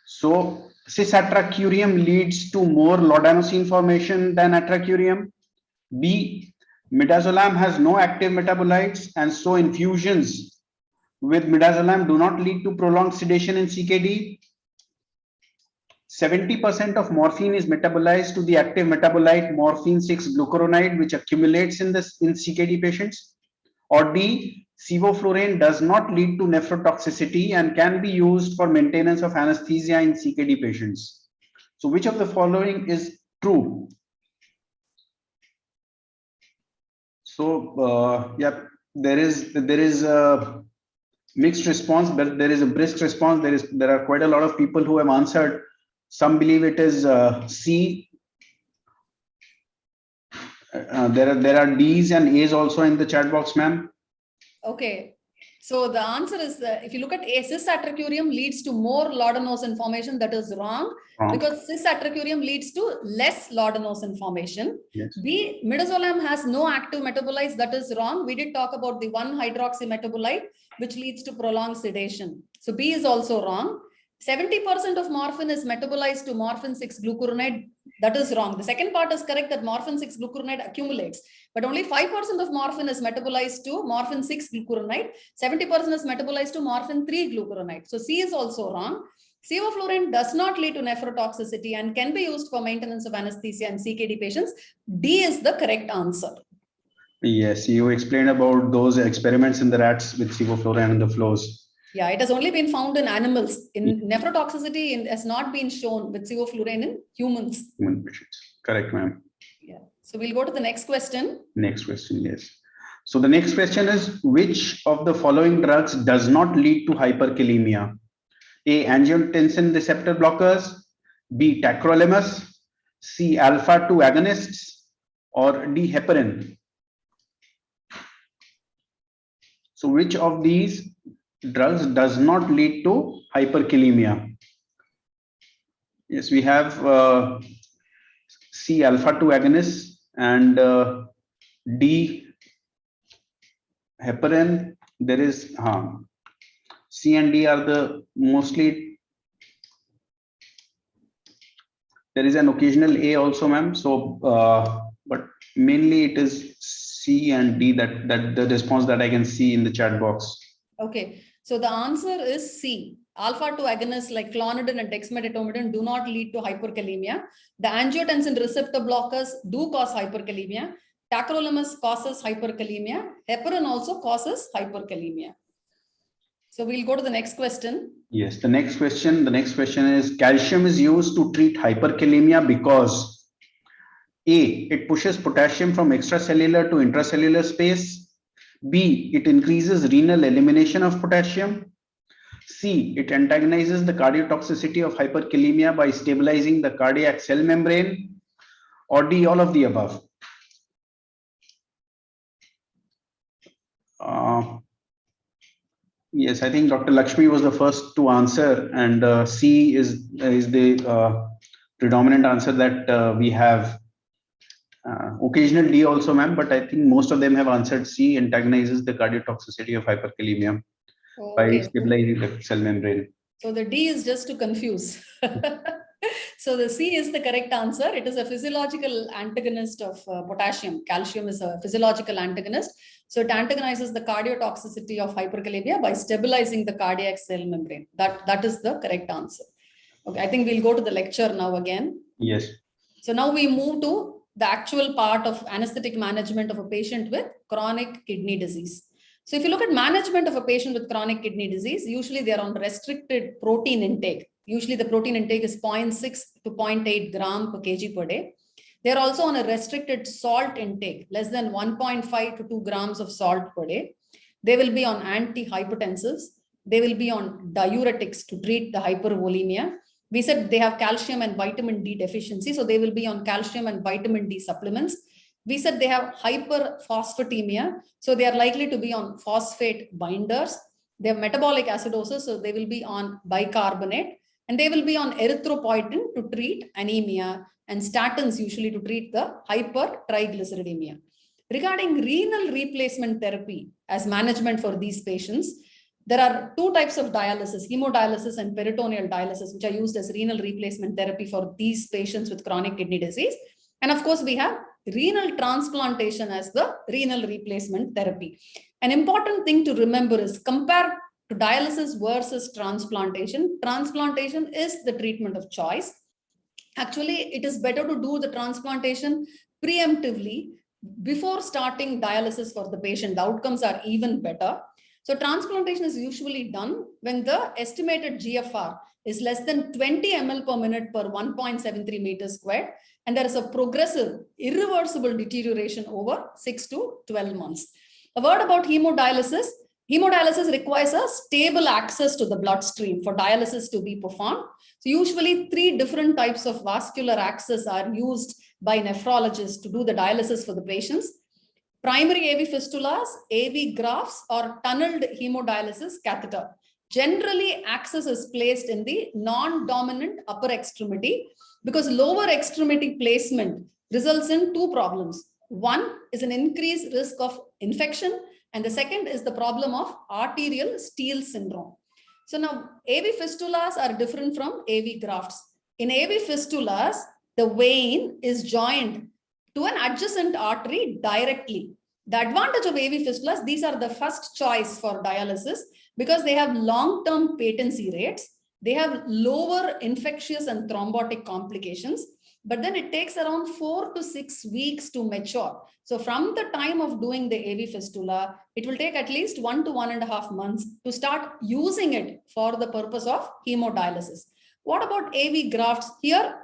So, cisatracurium leads to more laudanocin formation than atracurium. B, midazolam has no active metabolites, and so infusions with midazolam do not lead to prolonged sedation in CKD. 70% of morphine is metabolized to the active metabolite morphine 6-glucuronide, which accumulates in CKD patients. Or D, sevoflurane does not lead to nephrotoxicity and can be used for maintenance of anesthesia in CKD patients. So which of the following is true? So yeah, there is a mixed response, but there is a brisk response. There are quite a lot of people who have answered. Some believe it is C. There are D's and A's also in the chat box, ma'am. Okay. So the answer is, if you look at A, cis atracurium leads to more laudanose formation. That is wrong, because cis atracurium leads to less laudanose formation. Yes. B, midazolam has no active metabolites. That is wrong. We did talk about the 1-hydroxy metabolite, which leads to prolonged sedation. So B is also wrong. 70% of morphine is metabolized to morphine 6 glucuronide. That is wrong. The second part is correct, that morphine 6 glucuronide accumulates, but only 5% of morphine is metabolized to morphine 6 glucuronide. 70% is metabolized to morphine 3 glucuronide. So C is also wrong. Sevoflurane does not lead to nephrotoxicity and can be used for maintenance of anesthesia in CKD patients. D is the correct answer. Yes, you explained about those experiments in the rats with sevoflurane and the flows. Yeah, it has only been found in animals. In nephrotoxicity, has not been shown with sevoflurane in humans. Human patients. Correct, ma'am. Yeah. So we'll go to the next question. Next question, yes. So the next question is, which of the following drugs does not lead to hyperkalemia? A, angiotensin receptor blockers, B, tacrolimus, C, alpha 2 agonists, or D, heparin. So which of these drugs does not lead to hyperkalemia? Yes, we have C, alpha 2 agonists, and D, heparin. There is C and D are the mostly. There is an occasional A also, ma'am. So, but mainly it is C and D that the response that I can see in the chat box. Okay, so the answer is C. Alpha 2 agonists like clonidine and dexmedetomidine do not lead to hyperkalemia. The angiotensin receptor blockers do cause hyperkalemia. Tacrolimus causes hyperkalemia. Heparin also causes hyperkalemia. So we'll go to the next question. Yes, the next question is, calcium is used to treat hyperkalemia because A, it pushes potassium from extracellular to intracellular space. B, it increases renal elimination of potassium. C, it antagonizes the cardiotoxicity of hyperkalemia by stabilizing the cardiac cell membrane. Or D, all of the above. Yes, I think Dr. Lakshmi was the first to answer, and C is the predominant answer that we have. Occasional D also, ma'am, but I think most of them have answered C, antagonizes the cardiotoxicity of hyperkalemia by stabilizing the cell membrane. So the D is just to confuse. So the C is the correct answer. It is a physiological antagonist of potassium. Calcium is a physiological antagonist. So it antagonizes the cardiotoxicity of hyperkalemia by stabilizing the cardiac cell membrane. That is the correct answer. Okay, I think we'll go to the lecture now again. Yes. So now we move to the actual part of anesthetic management of a patient with chronic kidney disease. So if you look at management of a patient with chronic kidney disease, usually they are on restricted protein intake. Usually the protein intake is 0.6 to 0.8 gram per kg per day. They're also on a restricted salt intake, less than 1.5 to 2 grams of salt per day. They will be on antihypertensives. They will be on diuretics to treat the hypervolemia. We said they have calcium and vitamin D deficiency, so they will be on calcium and vitamin D supplements. We said they have hyperphosphatemia, so they are likely to be on phosphate binders. They have metabolic acidosis, so they will be on bicarbonate, and they will be on erythropoietin to treat anemia, and statins usually to treat the hypertriglyceridemia. Regarding renal replacement therapy as management for these patients, there are two types of dialysis, hemodialysis and peritoneal dialysis, which are used as renal replacement therapy for these patients with chronic kidney disease. And of course, we have renal transplantation as the renal replacement therapy. An important thing to remember is, compared to dialysis versus transplantation, transplantation is the treatment of choice. Actually, it is better to do the transplantation preemptively before starting dialysis for the patient. The outcomes are even better. So transplantation is usually done when the estimated GFR is less than 20 ml per minute per 1.73 meters squared, and there is a progressive, irreversible deterioration over 6 to 12 months. A word about hemodialysis. Hemodialysis requires a stable access to the bloodstream for dialysis to be performed. So usually 3 different types of vascular access are used by nephrologists to do the dialysis for the patients. Primary AV fistulas, AV grafts, or tunneled hemodialysis catheter. Generally, access is placed in the non-dominant upper extremity because lower extremity placement results in two problems. One is an increased risk of infection, and the second is the problem of arterial steal syndrome. So now AV fistulas are different from AV grafts. In AV fistulas, the vein is joined to an adjacent artery directly. The advantage of AV fistulas, these are the first choice for dialysis because they have long-term patency rates. They have lower infectious and thrombotic complications, but then it takes around 4 to 6 weeks to mature. So from the time of doing the AV fistula, it will take at least 1 to 1.5 months to start using it for the purpose of hemodialysis. What about AV grafts? Here,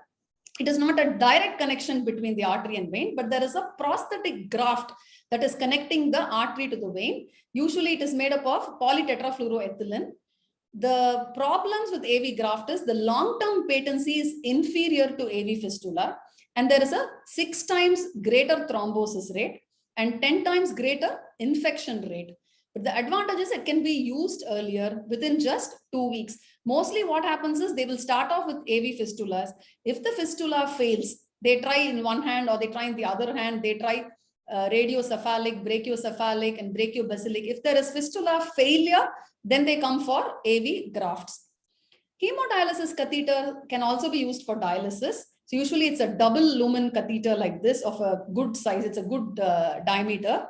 it is not a direct connection between the artery and vein, but there is a prosthetic graft that is connecting the artery to the vein. Usually it is made up of polytetrafluoroethylene. The problems with AV graft is the long-term patency is inferior to AV fistula, and there is a 6 times greater thrombosis rate and 10 times greater infection rate. But the advantage is it can be used earlier within just 2 weeks. Mostly what happens is they will start off with AV fistulas. If the fistula fails, they try in one hand or they try in the other hand, they try radiocephalic, brachiocephalic, and brachiobasilic. If there is fistula failure, then they come for AV grafts. Hemodialysis catheter can also be used for dialysis. So usually it's a double lumen catheter like this of a good size. It's a good diameter.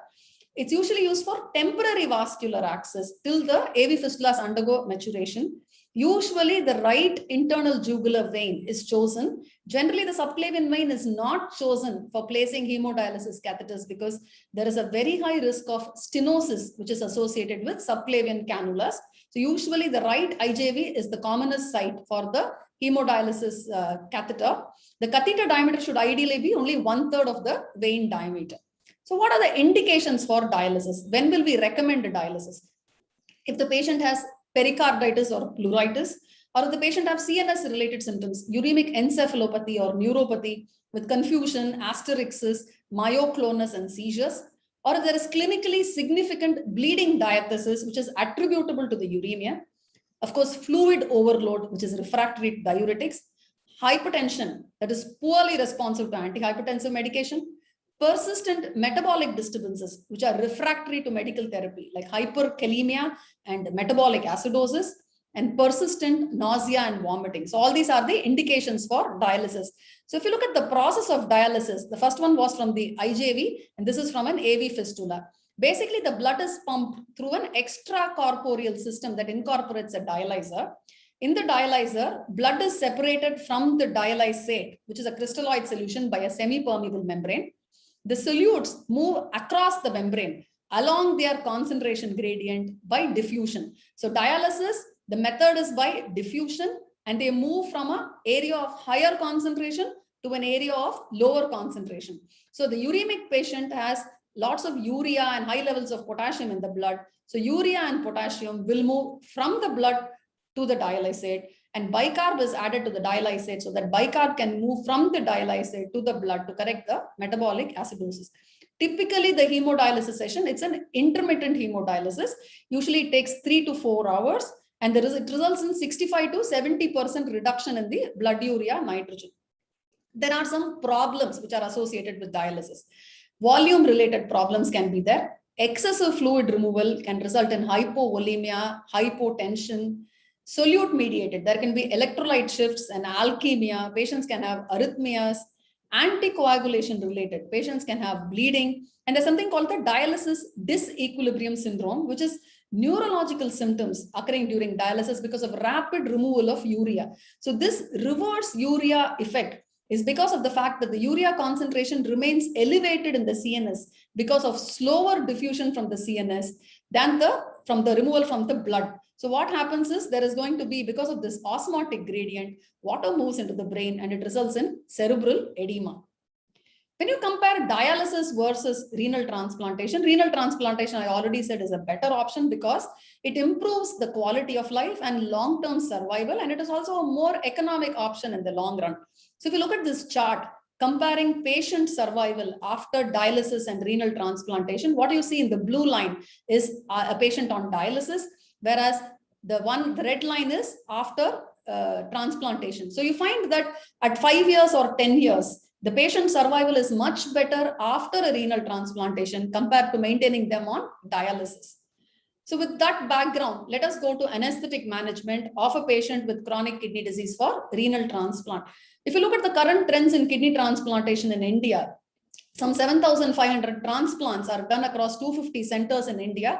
It's usually used for temporary vascular access till the AV fistulas undergo maturation. Usually the right internal jugular vein is chosen. Generally, the subclavian vein is not chosen for placing hemodialysis catheters because there is a very high risk of stenosis, which is associated with subclavian cannulas. So usually the right IJV is the commonest site for the hemodialysis catheter. The catheter diameter should ideally be only 1/3 of the vein diameter. So what are the indications for dialysis? When will we recommend a dialysis? If the patient has pericarditis or pleuritis, or if the patient have CNS related symptoms, uremic encephalopathy or neuropathy with confusion, asterixis, myoclonus and seizures, or if there is clinically significant bleeding diathesis, which is attributable to the uremia, of course, fluid overload, which is refractory to diuretics, hypertension that is poorly responsive to antihypertensive medication, persistent metabolic disturbances, which are refractory to medical therapy, like hyperkalemia and metabolic acidosis, and persistent nausea and vomiting. So all these are the indications for dialysis. So if you look at the process of dialysis, the first one was from the IJV, and this is from an AV fistula. Basically, the blood is pumped through an extracorporeal system that incorporates a dialyzer. In the dialyzer, blood is separated from the dialysate, which is a crystalloid solution, by a semi-permeable membrane. The solutes move across the membrane along their concentration gradient by diffusion. So dialysis, the method is by diffusion, and they move from an area of higher concentration to an area of lower concentration. So the uremic patient has lots of urea and high levels of potassium in the blood. So urea and potassium will move from the blood to the dialysate, and bicarb is added to the dialysate so that bicarb can move from the dialysate to the blood to correct the metabolic acidosis. Typically, the hemodialysis session, it's an intermittent hemodialysis. Usually it takes 3 to 4 hours, and it results in 65 to 70% reduction in the blood urea nitrogen. There are some problems which are associated with dialysis. Volume related problems can be there. Excessive fluid removal can result in hypovolemia, hypotension. Solute mediated, there can be electrolyte shifts and alkemia. Patients can have arrhythmias. Anticoagulation related, patients can have bleeding. And there's something called the dialysis disequilibrium syndrome, which is neurological symptoms occurring during dialysis because of rapid removal of urea. So this reverse urea effect is because of the fact that the urea concentration remains elevated in the CNS because of slower diffusion from the CNS than from the removal from the blood. So what happens is there is going to be, because of this osmotic gradient, water moves into the brain and it results in cerebral edema. When you compare dialysis versus renal transplantation I already said is a better option because it improves the quality of life and long-term survival, and it is also a more economic option in the long run. So if you look at this chart, comparing patient survival after dialysis and renal transplantation. What you see in the blue line is a patient on dialysis, whereas the red line is after transplantation. So you find that at 5 years or 10 years, the patient survival is much better after a renal transplantation compared to maintaining them on dialysis. So with that background, let us go to anesthetic management of a patient with chronic kidney disease for renal transplant. If you look at the current trends in kidney transplantation in India, some 7,500 transplants are done across 250 centers in India.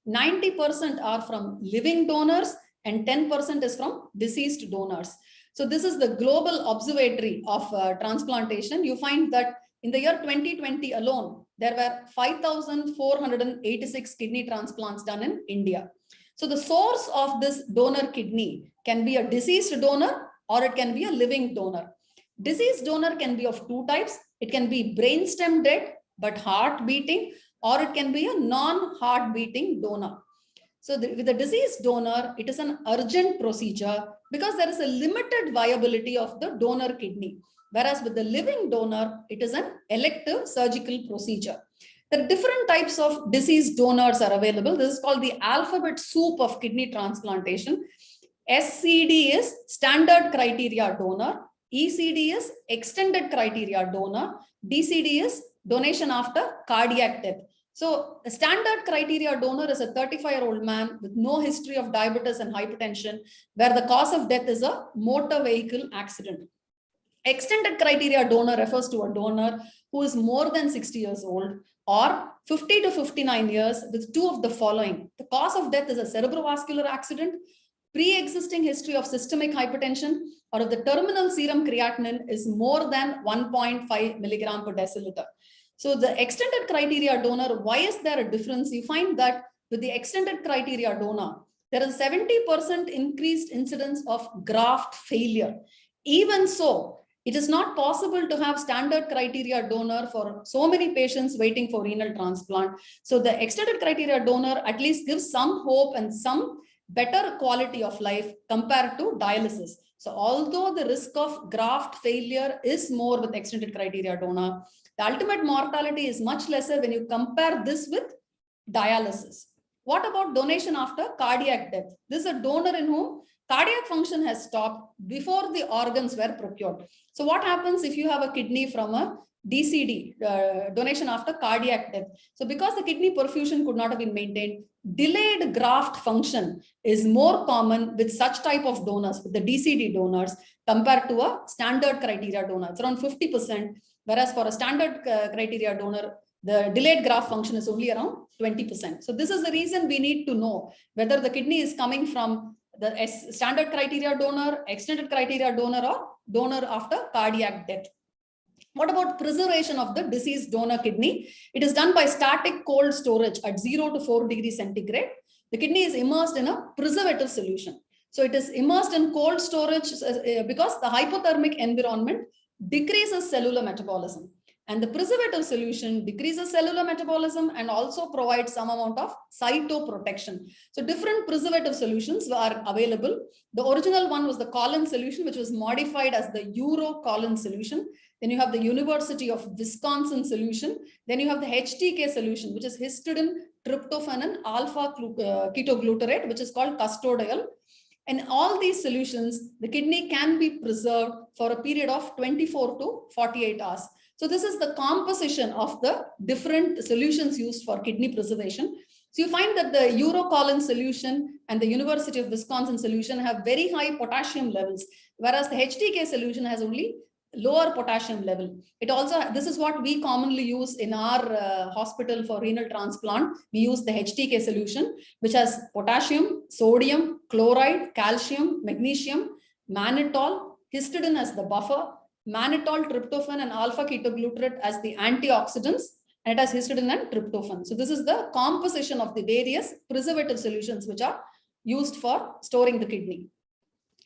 90% are from living donors and 10% is from deceased donors. So this is the global observatory of transplantation. You find that in the year 2020 alone, there were 5,486 kidney transplants done in India. So the source of this donor kidney can be a deceased donor or it can be a living donor. Deceased donor can be of two types. It can be brainstem dead but heart beating, or it can be a non-heart beating donor. So with a deceased donor, it is an urgent procedure because there is a limited viability of the donor kidney. Whereas with the living donor, it is an elective surgical procedure. The different types of deceased donors are available. This is called the alphabet soup of kidney transplantation. SCD is standard criteria donor. ECD is extended criteria donor. DCD is donation after cardiac death. So a standard criteria donor is a 35-year-old man with no history of diabetes and hypertension, where the cause of death is a motor vehicle accident. Extended criteria donor refers to a donor who is more than 60 years old or 50 to 59 years with two of the following. The cause of death is a cerebrovascular accident, pre-existing history of systemic hypertension, or if the terminal serum creatinine is more than 1.5 milligram per deciliter. So the extended criteria donor, why is there a difference? You find that with the extended criteria donor, there is 70% increased incidence of graft failure. Even so, it is not possible to have standard criteria donor for so many patients waiting for renal transplant. So the extended criteria donor at least gives some hope and some better quality of life compared to dialysis. So although the risk of graft failure is more with extended criteria donor, the ultimate mortality is much lesser when you compare this with dialysis. What about donation after cardiac death? This is a donor in whom cardiac function has stopped before the organs were procured. So what happens if you have a kidney from a DCD, donation after cardiac death? So because the kidney perfusion could not have been maintained, delayed graft function is more common with such type of donors, with the DCD donors, compared to a standard criteria donor. It's around 50%, whereas for a standard criteria donor, the delayed graft function is only around 20%. So this is the reason we need to know whether the kidney is coming from the standard criteria donor, extended criteria donor, or donor after cardiac death. What about preservation of the deceased donor kidney? It is done by static cold storage at 0 to 4 degrees centigrade. The kidney is immersed in a preservative solution. So it is immersed in cold storage because the hypothermic environment decreases cellular metabolism. And the preservative solution decreases cellular metabolism and also provides some amount of cytoprotection. So different preservative solutions are available. The original one was the Collin solution, which was modified as the Euro-Collin solution. Then you have the University of Wisconsin solution. Then you have the HTK solution, which is histidine, tryptophan, and alpha ketoglutarate, which is called custodial. In all these solutions, the kidney can be preserved for a period of 24 to 48 hours. So this is the composition of the different solutions used for kidney preservation. So you find that the Euro-Collin solution and the University of Wisconsin solution have very high potassium levels, whereas the HTK solution has only lower potassium level. It also, this is what we commonly use in our hospital for renal transplant. We use the HTK solution, which has potassium, sodium, chloride, calcium, magnesium, mannitol, histidine as the buffer, mannitol, tryptophan, and alpha ketoglutarate as the antioxidants, and it has histidine and tryptophan. So this is the composition of the various preservative solutions which are used for storing the kidney.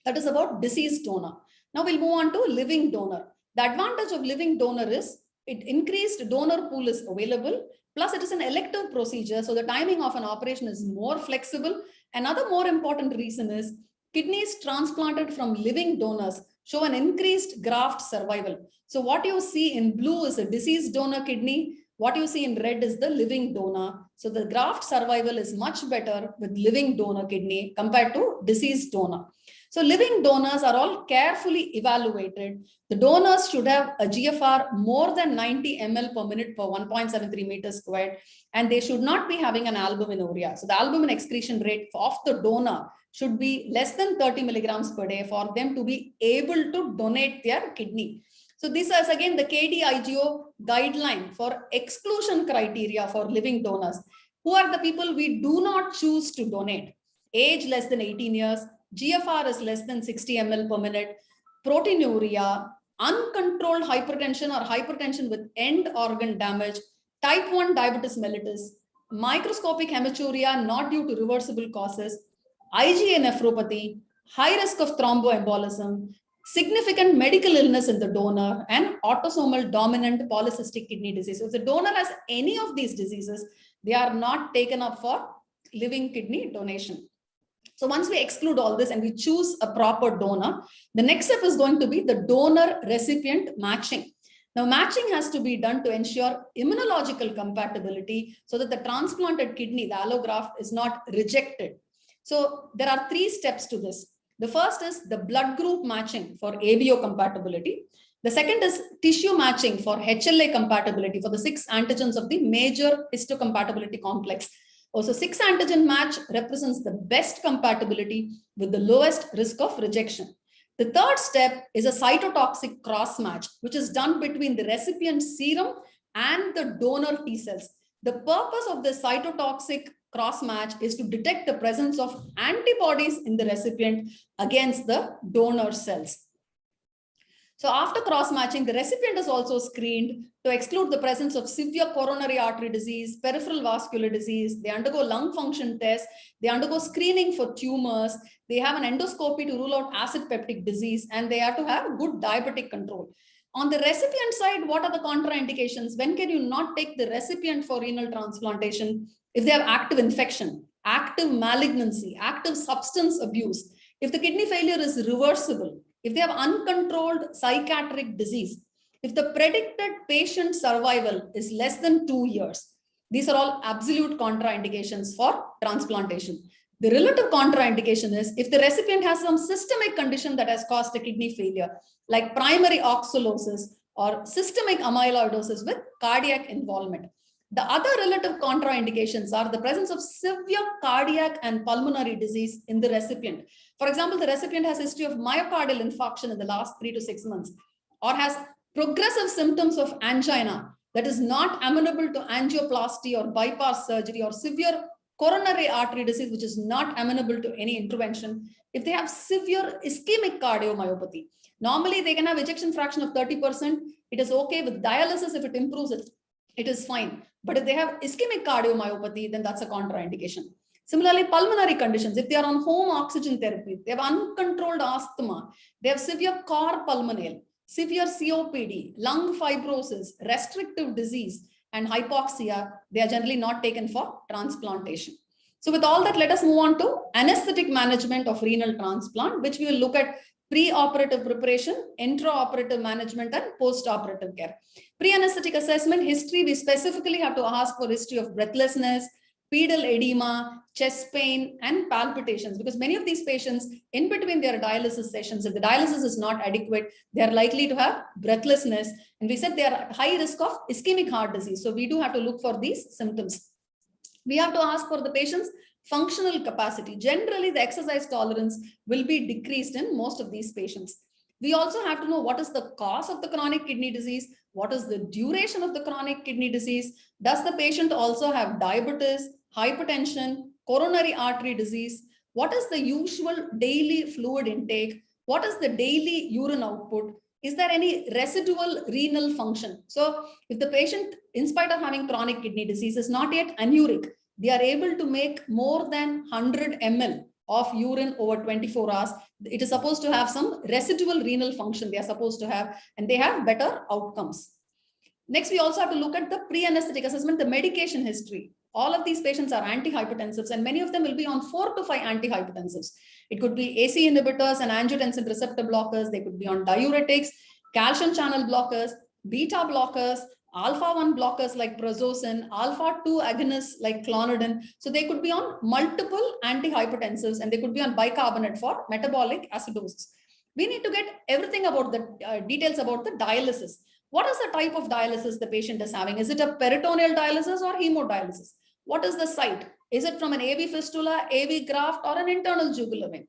That is about deceased donor. Now we'll move on to living donor. The advantage of living donor is it increased donor pool is available, plus it is an elective procedure, so the timing of an operation is more flexible. Another more important reason is kidneys transplanted from living donors show an increased graft survival. So what you see in blue is a deceased donor kidney. What you see in red is the living donor. So the graft survival is much better with living donor kidney compared to deceased donor. So living donors are all carefully evaluated. The donors should have a GFR more than 90 ml per minute per 1.73 meters squared, and they should not be having an albuminuria. So the albumin excretion rate of the donor should be less than 30 milligrams per day for them to be able to donate their kidney. So this is again the KDIGO guideline for exclusion criteria for living donors. Who are the people we do not choose to donate? Age less than 18 years, GFR is less than 60 ml per minute, proteinuria, uncontrolled hypertension or hypertension with end organ damage, type 1 diabetes mellitus, microscopic hematuria not due to reversible causes, IgA nephropathy, high risk of thromboembolism, significant medical illness in the donor, and autosomal dominant polycystic kidney disease. So if the donor has any of these diseases, they are not taken up for living kidney donation. So once we exclude all this and we choose a proper donor, the next step is going to be the donor recipient matching. Now, matching has to be done to ensure immunological compatibility so that the transplanted kidney, the allograft, is not rejected. So there are 3 steps to this. The first is the blood group matching for ABO compatibility. The second is tissue matching for HLA compatibility for the 6 antigens of the major histocompatibility complex. Also, 6 antigen match represents the best compatibility with the lowest risk of rejection. The third step is a cytotoxic cross match, which is done between the recipient serum and the donor T cells. The purpose of the cytotoxic cross match is to detect the presence of antibodies in the recipient against the donor cells. So after cross-matching, the recipient is also screened to exclude the presence of severe coronary artery disease, peripheral vascular disease. They undergo lung function tests. They undergo screening for tumors. They have an endoscopy to rule out acid peptic disease, and they have to have good diabetic control. On the recipient side, what are the contraindications? When can you not take the recipient for renal transplantation? If they have active infection, active malignancy, active substance abuse, if the kidney failure is reversible, if they have uncontrolled psychiatric disease, if the predicted patient survival is less than 2 years, these are all absolute contraindications for transplantation. The relative contraindication is if the recipient has some systemic condition that has caused a kidney failure, like primary oxalosis or systemic amyloidosis with cardiac involvement. The other relative contraindications are the presence of severe cardiac and pulmonary disease in the recipient. For example, the recipient has a history of myocardial infarction in the last 3 to 6 months, or has progressive symptoms of angina that is not amenable to angioplasty or bypass surgery, or severe coronary artery disease, which is not amenable to any intervention. If they have severe ischemic cardiomyopathy, normally they can have ejection fraction of 30%. It is okay with dialysis. If it improves it, it is fine. But if they have ischemic cardiomyopathy, then that's a contraindication. Similarly, pulmonary conditions, if they are on home oxygen therapy, they have uncontrolled asthma, they have severe cor pulmonale, severe COPD, lung fibrosis, restrictive disease, and hypoxia, they are generally not taken for transplantation. So with all that, let us move on to anesthetic management of renal transplant, which we will look at pre-operative preparation, intra-operative management, and post-operative care. Pre-anesthetic assessment history, we specifically have to ask for history of breathlessness, pedal edema, chest pain, and palpitations, because many of these patients, in between their dialysis sessions, if the dialysis is not adequate, they are likely to have breathlessness. And we said they are at high risk of ischemic heart disease. So we do have to look for these symptoms. We have to ask for the patient's functional capacity. Generally, the exercise tolerance will be decreased in most of these patients. We also have to know what is the cause of the chronic kidney disease, what is the duration of the chronic kidney disease, does the patient also have diabetes, hypertension, coronary artery disease, what is the usual daily fluid intake, what is the daily urine output, is there any residual renal function? So if the patient, in spite of having chronic kidney disease, is not yet anuric, they are able to make more than 100 ml of urine over 24 hours. It is supposed to have some residual renal function they are supposed to have, and they have better outcomes. Next, we also have to look at the pre-anesthetic assessment, the medication history. All of these patients are antihypertensives, and many of them will be on 4 to 5 antihypertensives. It could be AC inhibitors and angiotensin receptor blockers. They could be on diuretics, calcium channel blockers, beta blockers, alpha-1 blockers like prazosin, alpha-2 agonists like clonidine. So they could be on multiple antihypertensives, and they could be on bicarbonate for metabolic acidosis. We need to get everything about the details about the dialysis. What is the type of dialysis the patient is having? Is it a peritoneal dialysis or hemodialysis? What is the site? Is it from an AV fistula, AV graft, or an internal jugular vein?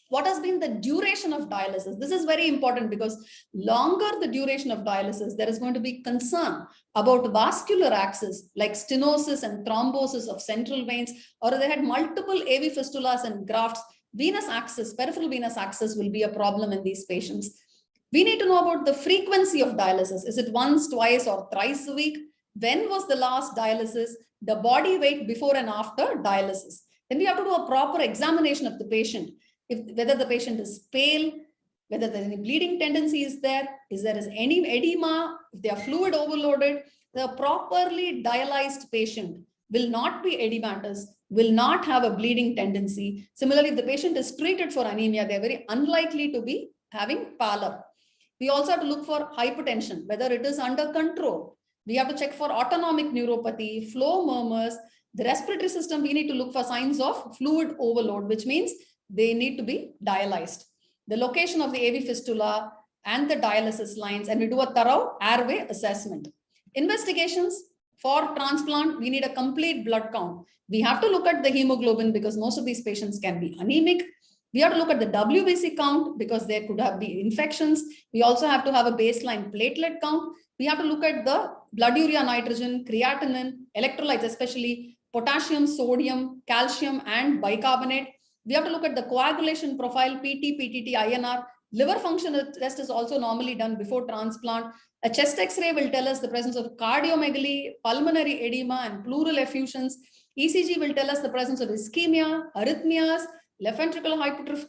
What has been the duration of dialysis? This is very important because longer the duration of dialysis, there is going to be concern about vascular access like stenosis and thrombosis of central veins, or they had multiple AV fistulas and grafts. Venous access, peripheral venous access will be a problem in these patients. We need to know about the frequency of dialysis. Is it once, twice, or thrice a week? When was the last dialysis? The body weight before and after dialysis. Then we have to do a proper examination of the patient. Whether the patient is pale, whether there is any bleeding tendency is there any edema, if they are fluid overloaded. The properly dialyzed patient will not be edematous, will not have a bleeding tendency. Similarly, if the patient is treated for anemia, they are very unlikely to be having pallor. We also have to look for hypertension, whether it is under control. We have to check for autonomic neuropathy, flow murmurs. The respiratory system, we need to look for signs of fluid overload, which means they need to be dialyzed. The location of the AV fistula and the dialysis lines, and we do a thorough airway assessment. Investigations for transplant, we need a complete blood count. We have to look at the hemoglobin because most of these patients can be anemic. We have to look at the WBC count because there could have been infections. We also have to have a baseline platelet count. We have to look at the blood urea nitrogen, creatinine, electrolytes, especially potassium, sodium, calcium, and bicarbonate. We have to look at the coagulation profile, PT, PTT, INR. Liver function test is also normally done before transplant. A chest X-ray will tell us the presence of cardiomegaly, pulmonary edema, and pleural effusions. ECG will tell us the presence of ischemia, arrhythmias, left ventricular hypertrophy,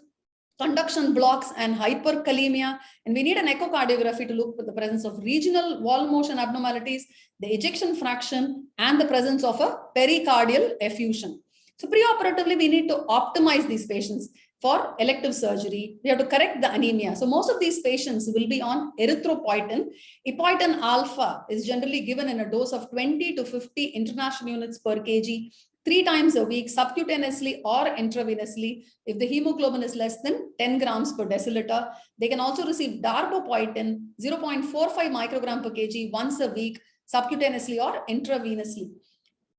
conduction blocks, and hyperkalemia. And we need an echocardiography to look for the presence of regional wall motion abnormalities, the ejection fraction, and the presence of a pericardial effusion. So preoperatively, we need to optimize these patients for elective surgery. We have to correct the anemia. So most of these patients will be on erythropoietin. Epoetin alpha is generally given in a dose of 20 to 50 international units per kg, 3 times a week, subcutaneously or intravenously. If the hemoglobin is less than 10 grams per deciliter, they can also receive darbepoetin, 0.45 microgram per kg once a week, subcutaneously or intravenously.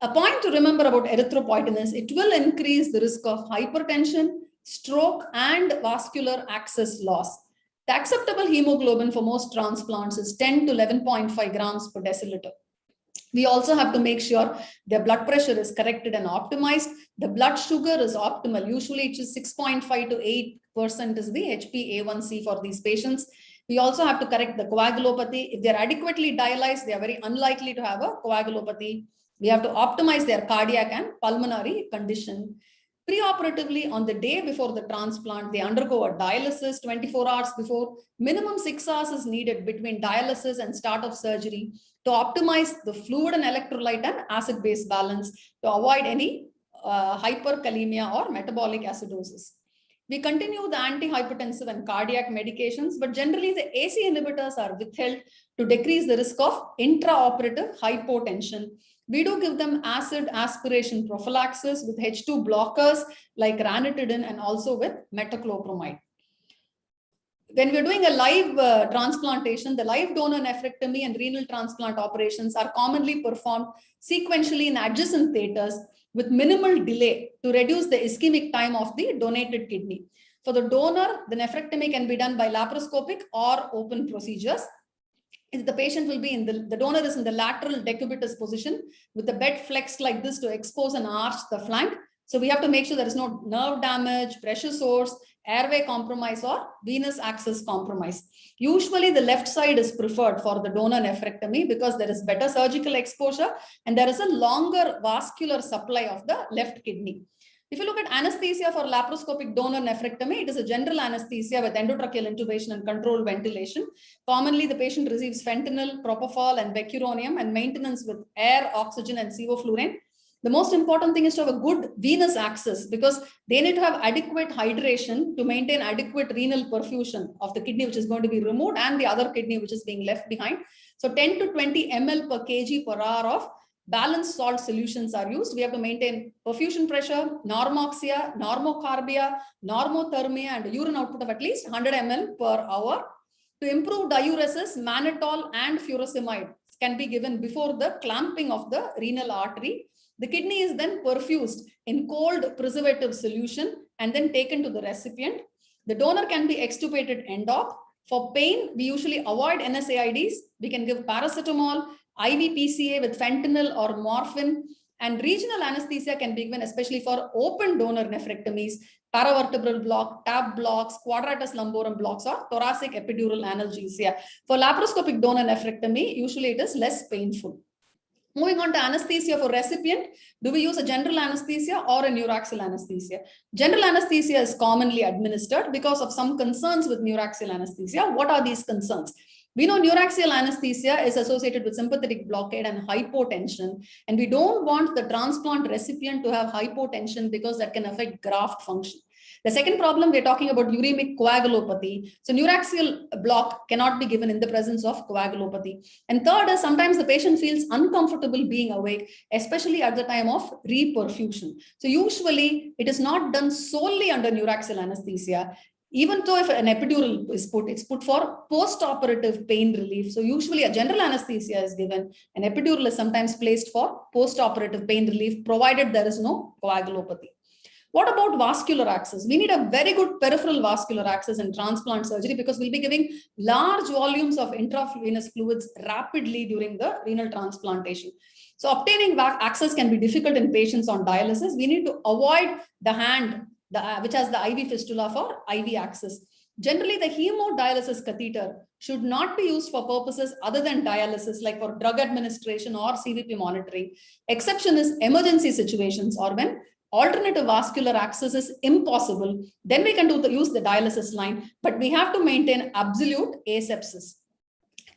A point to remember about erythropoietin is it will increase the risk of hypertension, stroke, and vascular access loss. The acceptable hemoglobin for most transplants is 10 to 11.5 grams per deciliter. We also have to make sure their blood pressure is corrected and optimized. The blood sugar is optimal. Usually it is 6.5 to 8% is the HbA1c for these patients. We also have to correct the coagulopathy. If they're adequately dialyzed, they are very unlikely to have a coagulopathy. We have to optimize their cardiac and pulmonary condition. Preoperatively, on the day before the transplant, they undergo a dialysis 24 hours before. Minimum 6 hours is needed between dialysis and start of surgery to optimize the fluid and electrolyte and acid-base balance to avoid any hyperkalemia or metabolic acidosis. We continue the antihypertensive and cardiac medications, but generally the AC inhibitors are withheld to decrease the risk of intraoperative hypotension. We do give them acid aspiration prophylaxis with H2 blockers like ranitidine and also with metoclopramide. When we're doing a live transplantation, the live donor nephrectomy and renal transplant operations are commonly performed sequentially in adjacent theaters with minimal delay to reduce the ischemic time of the donated kidney. For the donor, the nephrectomy can be done by laparoscopic or open procedures. The patient will be in the donor is in the lateral decubitus position with the bed flexed like this to expose and arch the flank. So we have to make sure there is no nerve damage, pressure source, airway compromise, or venous access compromise. Usually the left side is preferred for the donor nephrectomy because there is better surgical exposure and there is a longer vascular supply of the left kidney. If you look at anesthesia for laparoscopic donor nephrectomy, it is a general anesthesia with endotracheal intubation and controlled ventilation. Commonly, the patient receives fentanyl, propofol, and vecuronium and maintenance with air, oxygen, and sevoflurane. The most important thing is to have a good venous access, because they need to have adequate hydration to maintain adequate renal perfusion of the kidney which is going to be removed and the other kidney which is being left behind. So 10 to 20 ml per kg per hour of balanced salt solutions are used. We have to maintain perfusion pressure, normoxia, normocarbia, normothermia, and urine output of at least 100 ml per hour. To improve diuresis, mannitol and furosemide can be given before the clamping of the renal artery. The kidney is then perfused in cold preservative solution and then taken to the recipient. The donor can be extubated end-op. For pain, we usually avoid NSAIDs. We can give paracetamol, IV PCA with fentanyl or morphine, and regional anesthesia can be given especially for open donor nephrectomies, paravertebral block, TAP blocks, quadratus lumborum blocks, or thoracic epidural analgesia. For laparoscopic donor nephrectomy, usually it is less painful. Moving on to anesthesia for recipient, do we use a general anesthesia or a neuraxial anesthesia? General anesthesia is commonly administered because of some concerns with neuraxial anesthesia. What are these concerns? We know neuraxial anesthesia is associated with sympathetic blockade and hypotension, and we don't want the transplant recipient to have hypotension because that can affect graft function. The second problem, we're talking about uremic coagulopathy. So neuraxial block cannot be given in the presence of coagulopathy. And third is sometimes the patient feels uncomfortable being awake, especially at the time of reperfusion. So usually it is not done solely under neuraxial anesthesia. Even though if an epidural is put, it's put for post-operative pain relief. So usually a general anesthesia is given. An epidural is sometimes placed for post-operative pain relief, provided there is no coagulopathy. What about vascular access? We need a very good peripheral vascular access in transplant surgery because we'll be giving large volumes of intravenous fluids rapidly during the renal transplantation. So obtaining access can be difficult in patients on dialysis. We need to avoid the hand, which has the IV fistula for IV access. Generally, the hemodialysis catheter should not be used for purposes other than dialysis, like for drug administration or CVP monitoring. Exception is emergency situations or when alternative vascular access is impossible, then we can use the dialysis line, but we have to maintain absolute asepsis.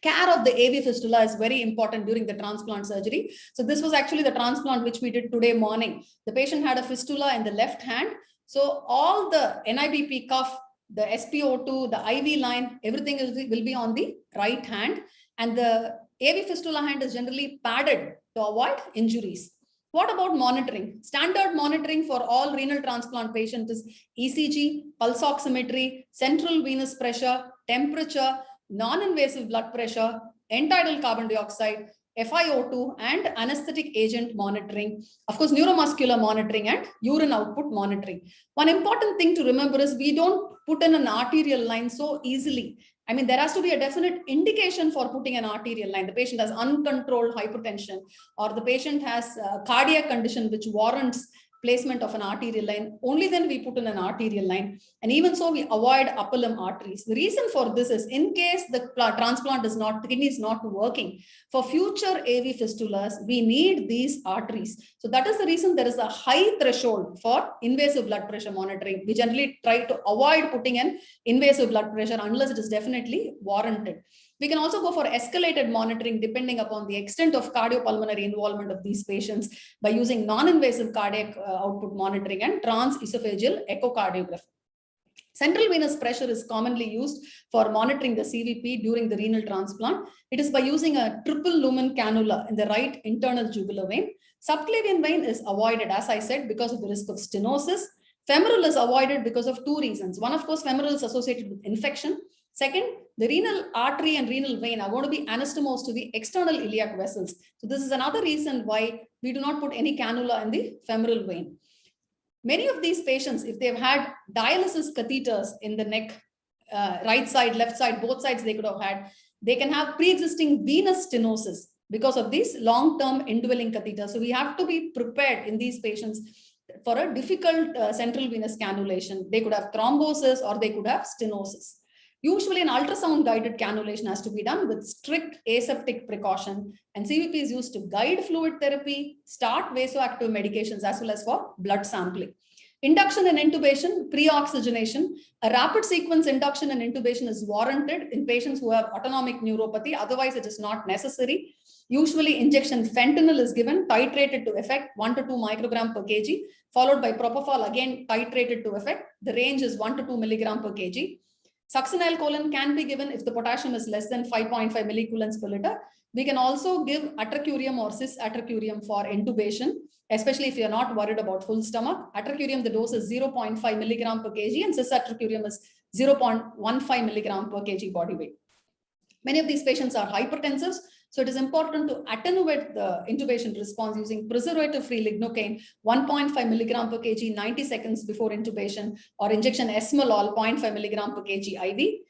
Care of the AV fistula is very important during the transplant surgery. So this was actually the transplant which we did today morning. The patient had a fistula in the left hand. So all the NIBP cuff, the SpO2, the IV line, everything will be on the right hand. And the AV fistula hand is generally padded to avoid injuries. What about monitoring? Standard monitoring for all renal transplant patients is ECG, pulse oximetry, central venous pressure, temperature, non-invasive blood pressure, end-tidal carbon dioxide, FiO2, and anesthetic agent monitoring. Of course, neuromuscular monitoring and urine output monitoring. One important thing to remember is we don't put in an arterial line so easily. I mean, there has to be a definite indication for putting an arterial line. The patient has uncontrolled hypertension, or the patient has a cardiac condition which warrants placement of an arterial line. Only then we put in an arterial line. And even so, we avoid upper limb arteries. The reason for this is in case the transplant is not, the kidney is not working, for future AV fistulas, we need these arteries. So that is the reason there is a high threshold for invasive blood pressure monitoring. We generally try to avoid putting an invasive blood pressure unless it is definitely warranted. We can also go for escalated monitoring depending upon the extent of cardiopulmonary involvement of these patients by using non-invasive cardiac output monitoring and transesophageal echocardiography. Central venous pressure is commonly used for monitoring the CVP during the renal transplant. It is by using a triple lumen cannula in the right internal jugular vein. Subclavian vein is avoided, as I said, because of the risk of stenosis. Femoral is avoided because of two reasons. One, of course, femoral is associated with infection. Second, the renal artery and renal vein are going to be anastomosed to the external iliac vessels. So this is another reason why we do not put any cannula in the femoral vein. Many of these patients, if they've had dialysis catheters in the neck, right side, left side, both sides they could have had, they can have pre-existing venous stenosis because of these long-term indwelling catheters. So we have to be prepared in these patients for a difficult central venous cannulation. They could have thrombosis or they could have stenosis. Usually an ultrasound guided cannulation has to be done with strict aseptic precaution, and CVP is used to guide fluid therapy, start vasoactive medications as well as for blood sampling. Induction and intubation, pre-oxygenation. A rapid sequence induction and intubation is warranted in patients who have autonomic neuropathy. Otherwise, it is not necessary. Usually, injection fentanyl is given, titrated to effect 1 to 2 microgram per kg, followed by propofol, again titrated to effect. The range is 1 to 2 milligram per kg. Succinylcholine can be given if the potassium is less than 5.5 millicoulomb per liter. We can also give atracurium or cis-atracurium for intubation, especially if you're not worried about full stomach. Atracurium, the dose is 0.5 milligram per kg, and cis-atracurium is 0.15 milligram per kg body weight. Many of these patients are hypertensive, so it is important to attenuate the intubation response using preservative-free lignocaine 1.5 milligram per kg 90 seconds before intubation, or injection esmolol 0.5 milligram per kg IV.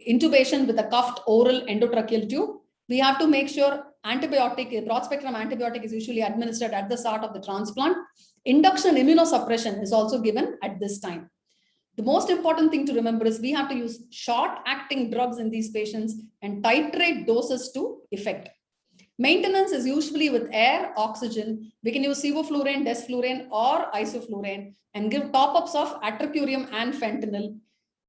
Intubation with a cuffed oral endotracheal tube. We have to make sure antibiotic, broad spectrum antibiotic is usually administered at the start of the transplant. Induction immunosuppression is also given at this time. The most important thing to remember is we have to use short-acting drugs in these patients and titrate doses to effect. Maintenance is usually with air, oxygen. We can use sevoflurane, desflurane, or isoflurane and give top-ups of atracurium and fentanyl.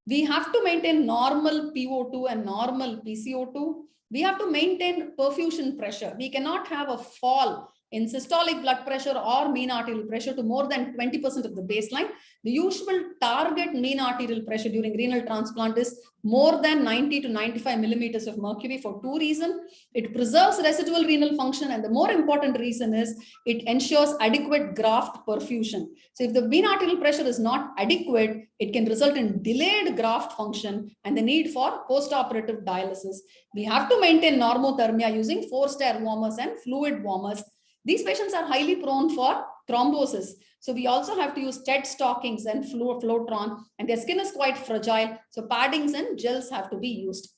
We have to maintain normal PO2 and normal PCO2. We have to maintain perfusion pressure. We cannot have a fall in systolic blood pressure or mean arterial pressure to more than 20% of the baseline. The usual target mean arterial pressure during renal transplant is more than 90 to 95 millimeters of mercury for two reasons. It preserves residual renal function, and the more important reason is it ensures adequate graft perfusion. So if the mean arterial pressure is not adequate, it can result in delayed graft function and the need for post-operative dialysis. We have to maintain normothermia using forced air warmers and fluid warmers. These patients are highly prone for thrombosis. So we also have to use TED stockings and Flotron, and their skin is quite fragile. So paddings and gels have to be used.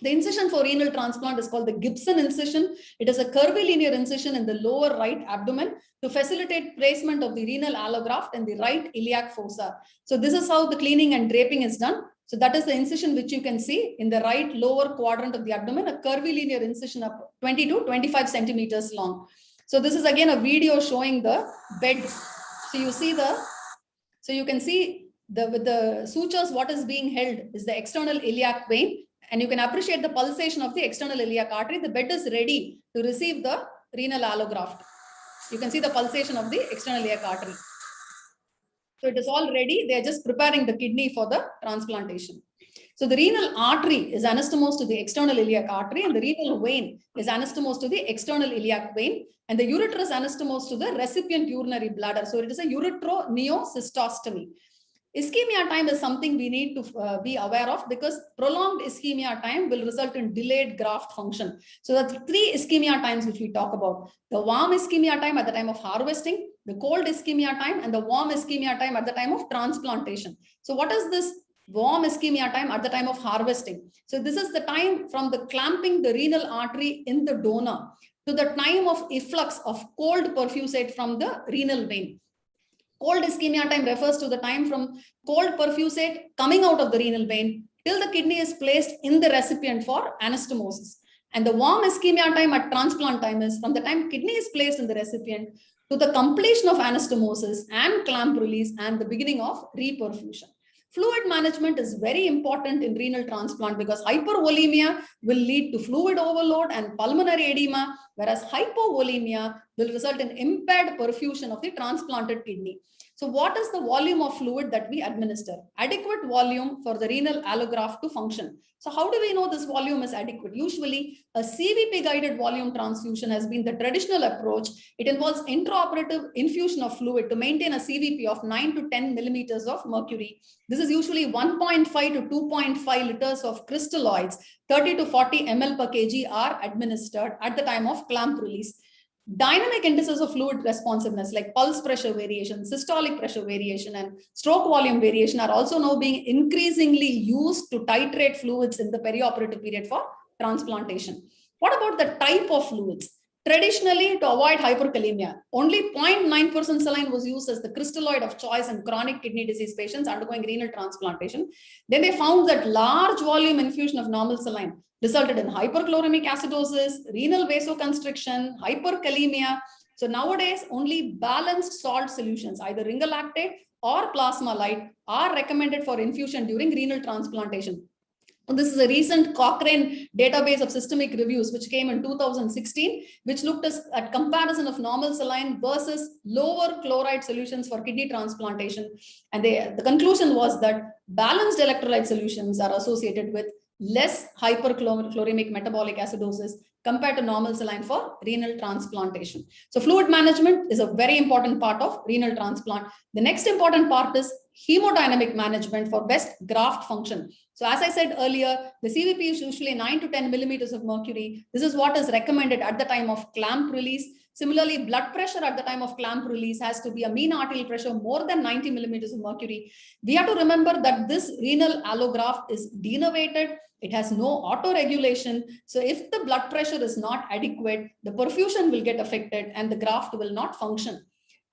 The incision for renal transplant is called the Gibson incision. It is a curvilinear incision in the lower right abdomen to facilitate placement of the renal allograft in the right iliac fossa. So this is how the cleaning and draping is done. So that is the incision which you can see in the right lower quadrant of the abdomen, a curvilinear incision of 20 to 25 centimeters long. So this is again a video showing the bed. So you see so you can see with the sutures, what is being held is the external iliac vein. And you can appreciate the pulsation of the external iliac artery. The bed is ready to receive the renal allograft. You can see the pulsation of the external iliac artery. So it is all ready. They are just preparing the kidney for the transplantation. So the renal artery is anastomosed to the external iliac artery, and the renal vein is anastomosed to the external iliac vein, and the ureter is anastomosed to the recipient urinary bladder. So it is a ureteroneocystostomy. Ischemia time is something we need to be aware of, because prolonged ischemia time will result in delayed graft function. So that's three ischemia times which we talk about: the warm ischemia time at the time of harvesting, the cold ischemia time, and the warm ischemia time at the time of transplantation. So what is this warm ischemia time at the time of harvesting? So this is the time from the clamping the renal artery in the donor to the time of efflux of cold perfusate from the renal vein. Cold ischemia time refers to the time from cold perfusate coming out of the renal vein till the kidney is placed in the recipient for anastomosis. And the warm ischemia time at transplant time is from the time kidney is placed in the recipient to the completion of anastomosis and clamp release and the beginning of reperfusion. Fluid management is very important in renal transplant, because hypervolemia will lead to fluid overload and pulmonary edema, whereas hypovolemia will result in impaired perfusion of the transplanted kidney. So what is the volume of fluid that we administer? Adequate volume for the renal allograft to function. So how do we know this volume is adequate? Usually a CVP guided volume transfusion has been the traditional approach. It involves intraoperative infusion of fluid to maintain a CVP of 9 to 10 millimeters of mercury. This is usually 1.5 to 2.5 liters of crystalloids. 30 to 40 ml per kg are administered at the time of clamp release. Dynamic indices of fluid responsiveness like pulse pressure variation, systolic pressure variation, and stroke volume variation are also now being increasingly used to titrate fluids in the perioperative period for transplantation. What about the type of fluids? Traditionally, to avoid hyperkalemia, only 0.9% saline was used as the crystalloid of choice in chronic kidney disease patients undergoing renal transplantation. Then they found that large volume infusion of normal saline resulted in hyperchloremic acidosis, renal vasoconstriction, hyperkalemia. So nowadays, only balanced salt solutions, either ringalactate or plasma light are recommended for infusion during renal transplantation. This is a recent Cochrane database of systemic reviews, which came in 2016, which looked at comparison of normal saline versus lower chloride solutions for kidney transplantation. And the conclusion was that balanced electrolyte solutions are associated with less hyperchloremic metabolic acidosis compared to normal saline for renal transplantation. So fluid management is a very important part of renal transplant. The next important part is hemodynamic management for best graft function. So as I said earlier, the CVP is usually 9 to 10 millimeters of mercury. This is what is recommended at the time of clamp release. Similarly, blood pressure at the time of clamp release has to be a mean arterial pressure more than 90 millimeters of mercury. We have to remember that this renal allograft is denervated. It has no auto-regulation. So if the blood pressure is not adequate, the perfusion will get affected and the graft will not function.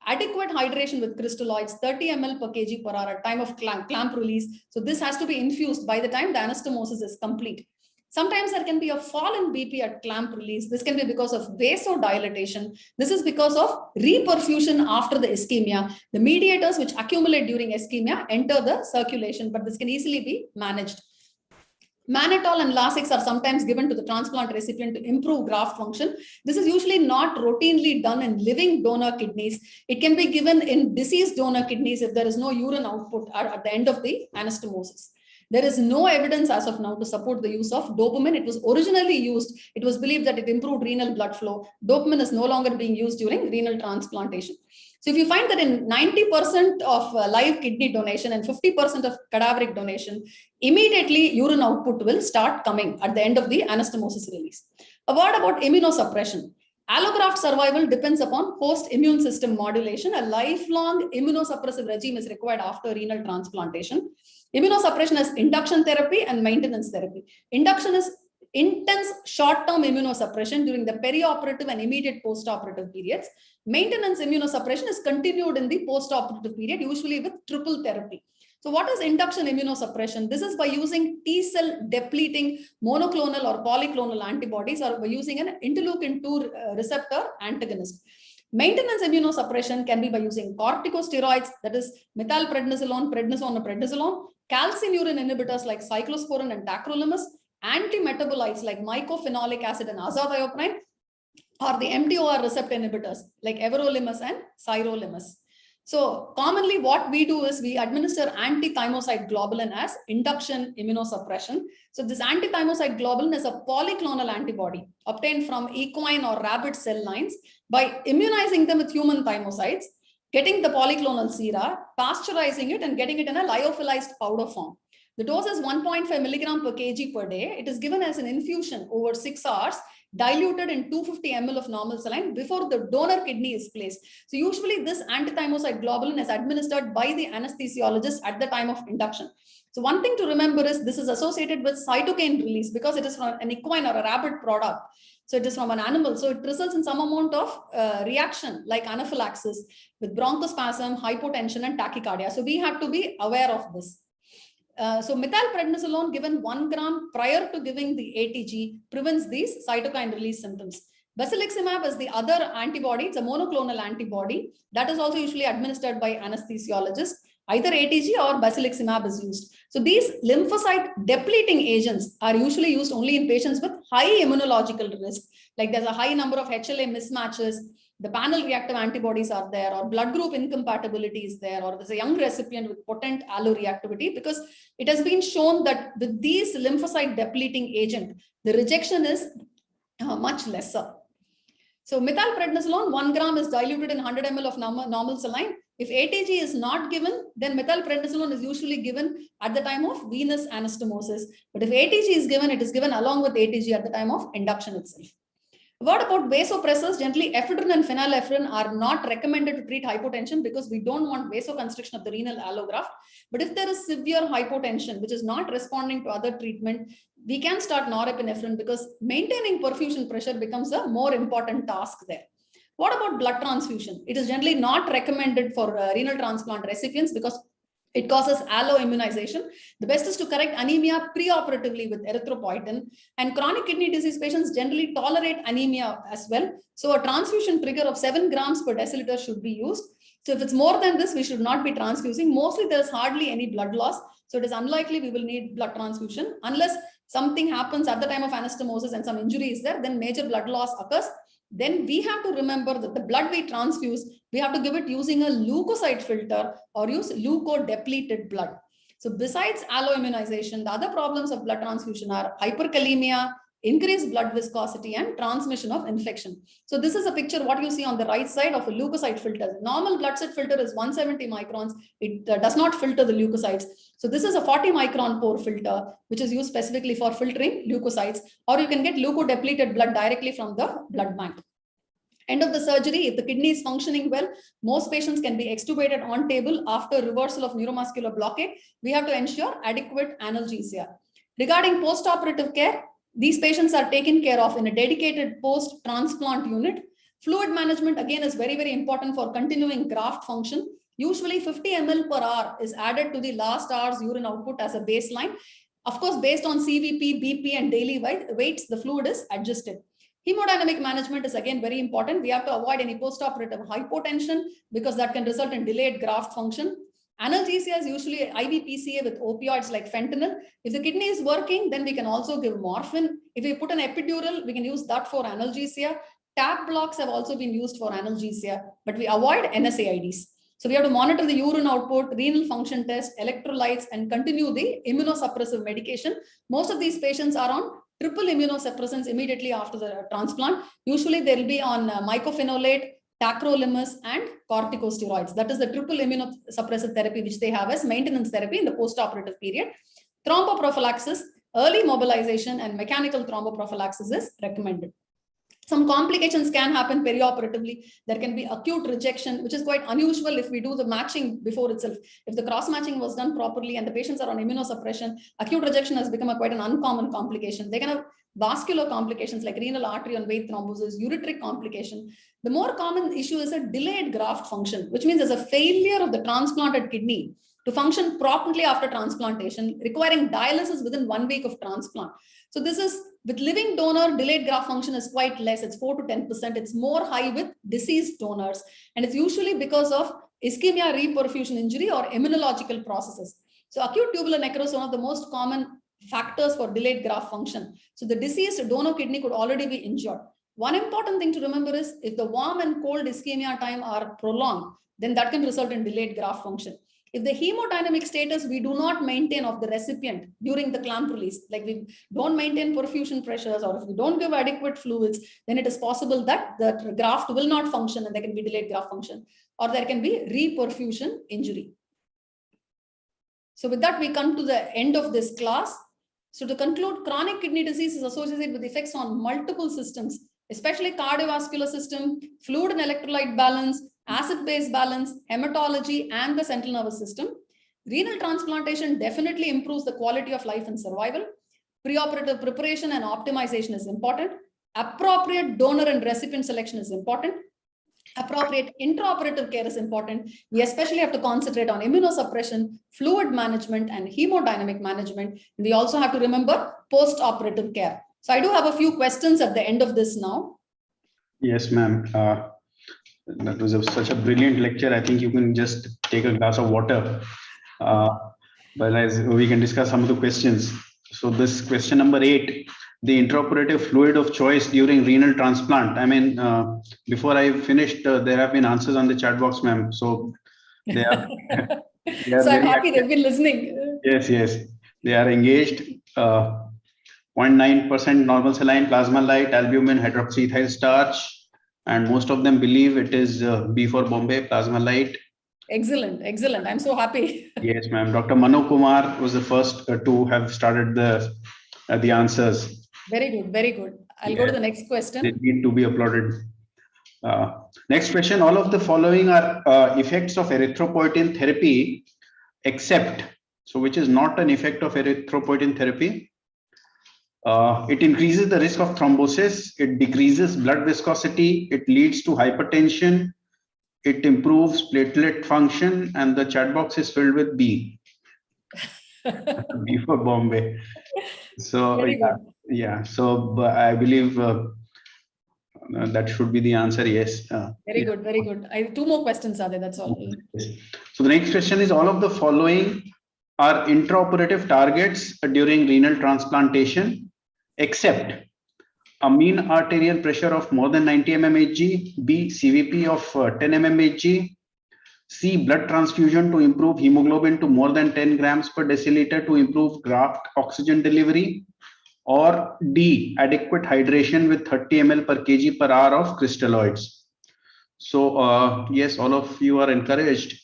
Adequate hydration with crystalloids, 30 ml per kg per hour at time of clamp release. So this has to be infused by the time the anastomosis is complete. Sometimes there can be a fall in BP at clamp release. This can be because of vasodilatation. This is because of reperfusion after the ischemia. The mediators which accumulate during ischemia enter the circulation, but this can easily be managed. Mannitol and Lasix are sometimes given to the transplant recipient to improve graft function. This is usually not routinely done in living donor kidneys. It can be given in deceased donor kidneys if there is no urine output at the end of the anastomosis. There is no evidence as of now to support the use of dopamine. It was originally used. It was believed that it improved renal blood flow. Dopamine is no longer being used during renal transplantation. So if you find that in 90% of live kidney donation and 50% of cadaveric donation, immediately urine output will start coming at the end of the anastomosis release. A word about immunosuppression. Allograft survival depends upon host immune system modulation. A lifelong immunosuppressive regime is required after renal transplantation. Immunosuppression is induction therapy and maintenance therapy. Induction is intense short-term immunosuppression during the perioperative and immediate post-operative periods. Maintenance immunosuppression is continued in the post-operative period, usually with triple therapy. So what is induction immunosuppression? This is by using T-cell depleting monoclonal or polyclonal antibodies or by using an interleukin-2 receptor antagonist. Maintenance immunosuppression can be by using corticosteroids, that is methylprednisolone, prednisone, or prednisolone, calcineurin inhibitors like cyclosporin and tacrolimus, antimetabolites like mycophenolic acid and azathioprine, or the mTOR receptor inhibitors like everolimus and sirolimus. So commonly what we do is we administer anti-thymocyte globulin as induction immunosuppression. So this anti-thymocyte globulin is a polyclonal antibody obtained from equine or rabbit cell lines. By immunizing them with human thymocytes, getting the polyclonal sera, pasteurizing it and getting it in a lyophilized powder form. The dose is 1.5 milligram per kg per day. It is given as an infusion over 6 hours, diluted in 250 ml of normal saline before the donor kidney is placed. So usually this anti-thymocyte globulin is administered by the anesthesiologist at the time of induction. So one thing to remember is this is associated with cytokine release because it is from an equine or a rabbit product. So it is from an animal. So it results in some amount of reaction like anaphylaxis with bronchospasm, hypotension, and tachycardia. So we have to be aware of this. So methylprednisolone given 1 gram prior to giving the ATG prevents these cytokine release symptoms. Basiliximab is the other antibody. It's a monoclonal antibody that is also usually administered by anesthesiologists. Either ATG or basiliximab is used. So these lymphocyte depleting agents are usually used only in patients with high immunological risk. Like there's a high number of HLA mismatches, the panel reactive antibodies are there, or blood group incompatibility is there, or there's a young recipient with potent alloreactivity, because it has been shown that with these lymphocyte depleting agent, the rejection is much lesser. So methylprednisolone 1 gram is diluted in 100 ml of normal saline. If ATG is not given, then methylprednisolone is usually given at the time of venous anastomosis. But if ATG is given, it is given along with ATG at the time of induction itself. What about vasopressors? Generally, ephedrine and phenylephrine are not recommended to treat hypotension because we don't want vasoconstriction of the renal allograft. But if there is severe hypotension, which is not responding to other treatment, we can start norepinephrine because maintaining perfusion pressure becomes a more important task there. What about blood transfusion? It is generally not recommended for renal transplant recipients because it causes alloimmunization. The best is to correct anemia preoperatively with erythropoietin, and chronic kidney disease patients generally tolerate anemia as well. So a transfusion trigger of 7 grams per deciliter should be used. So if it's more than this, we should not be transfusing. Mostly there's hardly any blood loss. So it is unlikely we will need blood transfusion unless something happens at the time of anastomosis and some injury is there, then major blood loss occurs. Then we have to remember that the blood we transfuse, we have to give it using a leukocyte filter or use leukodepleted blood. So besides alloimmunization, the other problems of blood transfusion are hyperkalemia, increased blood viscosity, and transmission of infection. So this is a picture what you see on the right side of a leukocyte filter. Normal blood cell filter is 170 microns. It does not filter the leukocytes. So this is a 40 micron pore filter, which is used specifically for filtering leukocytes, or you can get leukodepleted blood directly from the blood bank. End of the surgery, if the kidney is functioning well, most patients can be extubated on table after reversal of neuromuscular blockade. We have to ensure adequate analgesia. Regarding post-operative care, these patients are taken care of in a dedicated post-transplant unit. Fluid management, again, is very, very important for continuing graft function. Usually 50 ml per hour is added to the last hour's urine output as a baseline. Of course, based on CVP, BP, and daily weights, the fluid is adjusted. Hemodynamic management is again very important. We have to avoid any post-operative hypotension because that can result in delayed graft function. Analgesia is usually IV PCA with opioids like fentanyl. If the kidney is working, then we can also give morphine. If we put an epidural, we can use that for analgesia. TAP blocks have also been used for analgesia, but we avoid NSAIDs. So we have to monitor the urine output, renal function test, electrolytes, and continue the immunosuppressive medication. Most of these patients are on triple immunosuppressants immediately after the transplant. Usually they'll be on mycophenolate, tacrolimus, and corticosteroids. That is the triple immunosuppressive therapy which they have as maintenance therapy in the post-operative period. Thromboprophylaxis, early mobilization, and mechanical thromboprophylaxis is recommended. Some complications can happen perioperatively. There can be acute rejection, which is quite unusual if we do the matching before itself. If the cross-matching was done properly and the patients are on immunosuppression, acute rejection has become quite an uncommon complication. They can have vascular complications like renal artery and vein thrombosis, ureteric complication. The more common issue is a delayed graft function, which means there's a failure of the transplanted kidney to function promptly after transplantation, requiring dialysis within 1 week of transplant. So this is with living donor, delayed graft function is quite less. It's 4 to 10%. It's more high with deceased donors. And it's usually because of ischemia reperfusion injury or immunological processes. So acute tubular necrosis is one of the most common factors for delayed graft function. So the deceased donor kidney could already be injured. One important thing to remember is if the warm and cold ischemia time are prolonged, then that can result in delayed graft function. If the hemodynamic status we do not maintain of the recipient during the clamp release, like we don't maintain perfusion pressures or if we don't give adequate fluids, then it is possible that the graft will not function and there can be delayed graft function or there can be reperfusion injury. So with that, we come to the end of this class. So to conclude, chronic kidney disease is associated with effects on multiple systems, especially cardiovascular system, fluid and electrolyte balance, acid-base balance, hematology, and the central nervous system. Renal transplantation definitely improves the quality of life and survival. Preoperative preparation and optimization is important. Appropriate donor and recipient selection is important. Appropriate intraoperative care is important. We especially have to concentrate on immunosuppression, fluid management, and hemodynamic management. We also have to remember post-operative care. So I do have a few questions at the end of this now. Yes, ma'am. That was such a brilliant lecture. I think you can just take a glass of water. But as we can discuss some of the questions. So this question number 8, the intraoperative fluid of choice during renal transplant. I mean, before I finished, there have been answers on the chat box, ma'am. So they are. So I'm happy they've been listening. Yes, yes. They are engaged. 0.9% normal saline plasma light, albumin, hydroxyethyl starch. And most of them believe it is B for Bombay, plasma light. Excellent, excellent. I'm so happy. Yes, ma'am. Dr. Mano Kumar was the first to have started the answers. Very good, very good. I'll go to the next question. They need to be applauded. Next question. All of the following are effects of erythropoietin therapy, except, so which is not an effect of erythropoietin therapy. It increases the risk of thrombosis, it decreases blood viscosity, it leads to hypertension, it improves platelet function, and the chat box is filled with B. B for Bombay. So yeah, so I believe That should be the answer. Yes. Very Yeah. good, very good. Two more questions are there. That's all. Yes. So the next question is: all of the following are intraoperative targets during renal transplantation, except a mean arterial pressure of more than 90 mmHg, B, CVP of 10 mmHg, C, blood transfusion to improve hemoglobin to more than 10 grams per deciliter to improve graft oxygen delivery, or D, adequate hydration with 30 ml per kg per hour of crystalloids. So yes, all of you are encouraged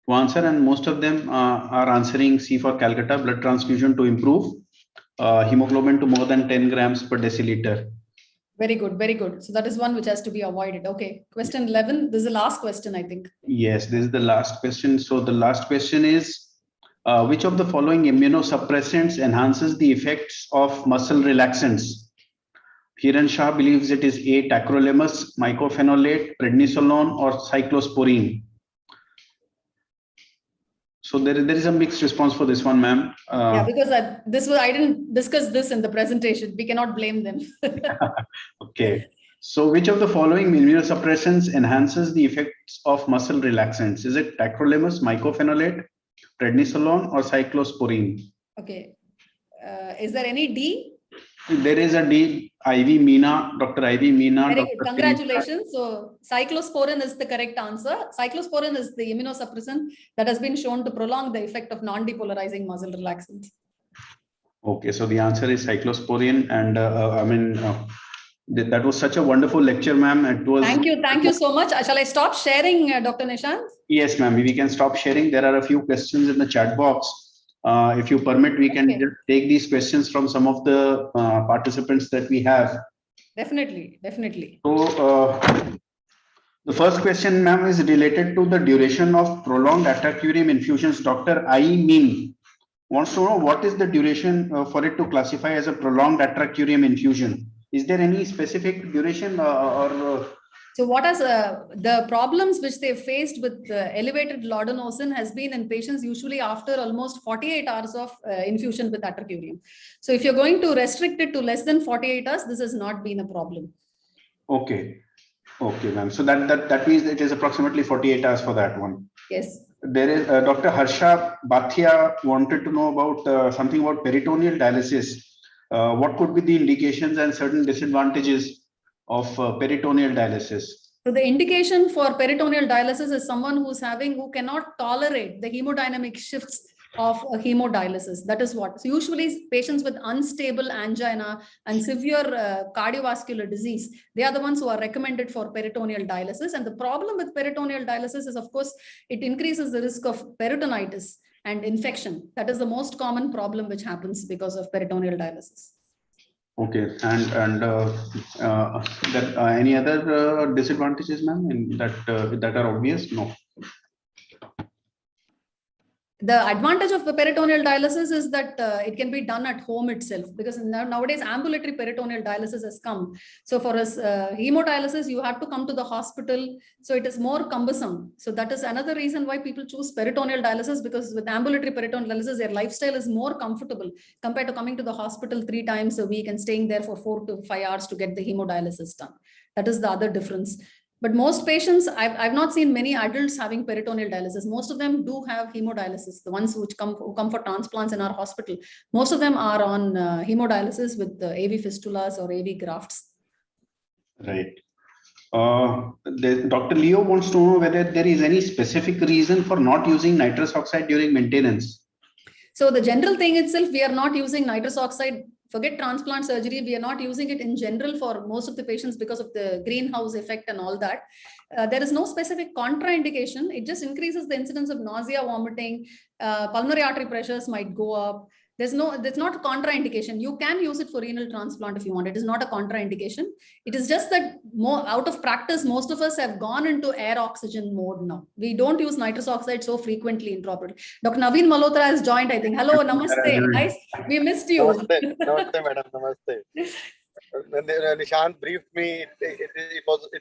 to answer, and most of them are answering C for Calcutta, blood transfusion to improve hemoglobin to more than 10 grams per deciliter. Very good, very good. So that is one which has to be avoided. Okay, question 11. This is the last question, I think. Yes, this is the last question. So the last question is, which of the following immunosuppressants enhances the effects of muscle relaxants? Hiran Shah believes it is A, tacrolimus, mycophenolate, prednisolone, or cyclosporine. So there is a mixed response for this one, ma'am. Yeah, because I didn't discuss this in the presentation. We cannot blame them. Okay. So which of the following immunosuppressants enhances the effects of muscle relaxants? Is it tacrolimus, mycophenolate, prednisolone, or cyclosporine? Okay. Is there any D? There is a D, IV Meena, Dr. IV Meena. Very Dr. good. Congratulations. So cyclosporin is the correct answer. Cyclosporin is the immunosuppressant that has been shown to prolong the effect of non-depolarizing muscle relaxants. Okay, so the answer is cyclosporin, and that was such a wonderful lecture, ma'am. It was. Thank you so much. Shall I stop sharing, Dr. Nishant? Yes, ma'am. We can stop sharing. There are a few questions in the chat box. If you permit, we can just take these questions from some of the participants that we have. Definitely, definitely. So the first question, ma'am, is related to the duration of prolonged atracurium infusions. Dr. I. Min wants to know what is the duration for it to classify as a prolonged atracurium infusion. Is there any specific duration So what is the problems which they faced with elevated laudanocin has been in patients usually after almost 48 hours of infusion with atracurium. So if you're going to restrict it to less than 48 hours, this has not been a problem. Okay. Okay, ma'am. So that means it is approximately 48 hours for that one. Yes. There is Dr. Harsha Bhatia wanted to know about something about peritoneal dialysis. What could be the indications and certain disadvantages of peritoneal dialysis? So the indication for peritoneal dialysis is someone who cannot tolerate the hemodynamic shifts of hemodialysis. That is what. So usually patients with unstable angina and severe cardiovascular disease, they are the ones who are recommended for peritoneal dialysis. And the problem with peritoneal dialysis is, of course, it increases the risk of peritonitis and infection. That is the most common problem which happens because of peritoneal dialysis. Okay, and any other disadvantages, ma'am, in that are obvious? No. The advantage of the peritoneal dialysis is that it can be done at home itself, because nowadays ambulatory peritoneal dialysis has come. So for us hemodialysis, you have to come to the hospital. So it is more cumbersome. So that is another reason why people choose peritoneal dialysis, because with ambulatory peritoneal dialysis, their lifestyle is more comfortable compared to coming to the hospital 3 times a week and staying there for 4 to 5 hours to get the hemodialysis done. That is the other difference. But most patients, I've not seen many adults having peritoneal dialysis. Most of them do have hemodialysis. The ones who come for transplants in our hospital, most of them are on hemodialysis with AV fistulas or AV grafts. Right. Dr. Leo wants to know whether there is any specific reason for not using nitrous oxide during maintenance. So the general thing itself, we are not using nitrous oxide. Forget transplant surgery, we are not using it in general for most of the patients because of the greenhouse effect and all that. There is no specific contraindication. It just increases the incidence of nausea, vomiting, pulmonary artery pressures might go up. There's not a contraindication. You can use it for renal transplant if you want. It is not a contraindication. It is just that more out of practice, most of us have gone into air oxygen mode now. We don't use nitrous oxide so frequently improperly. Dr. Naveen Malhotra has joined, I think. Hello, namaste. Nice. We missed you. Namaste, namaste, madam. Namaste. When Nishant briefed me, it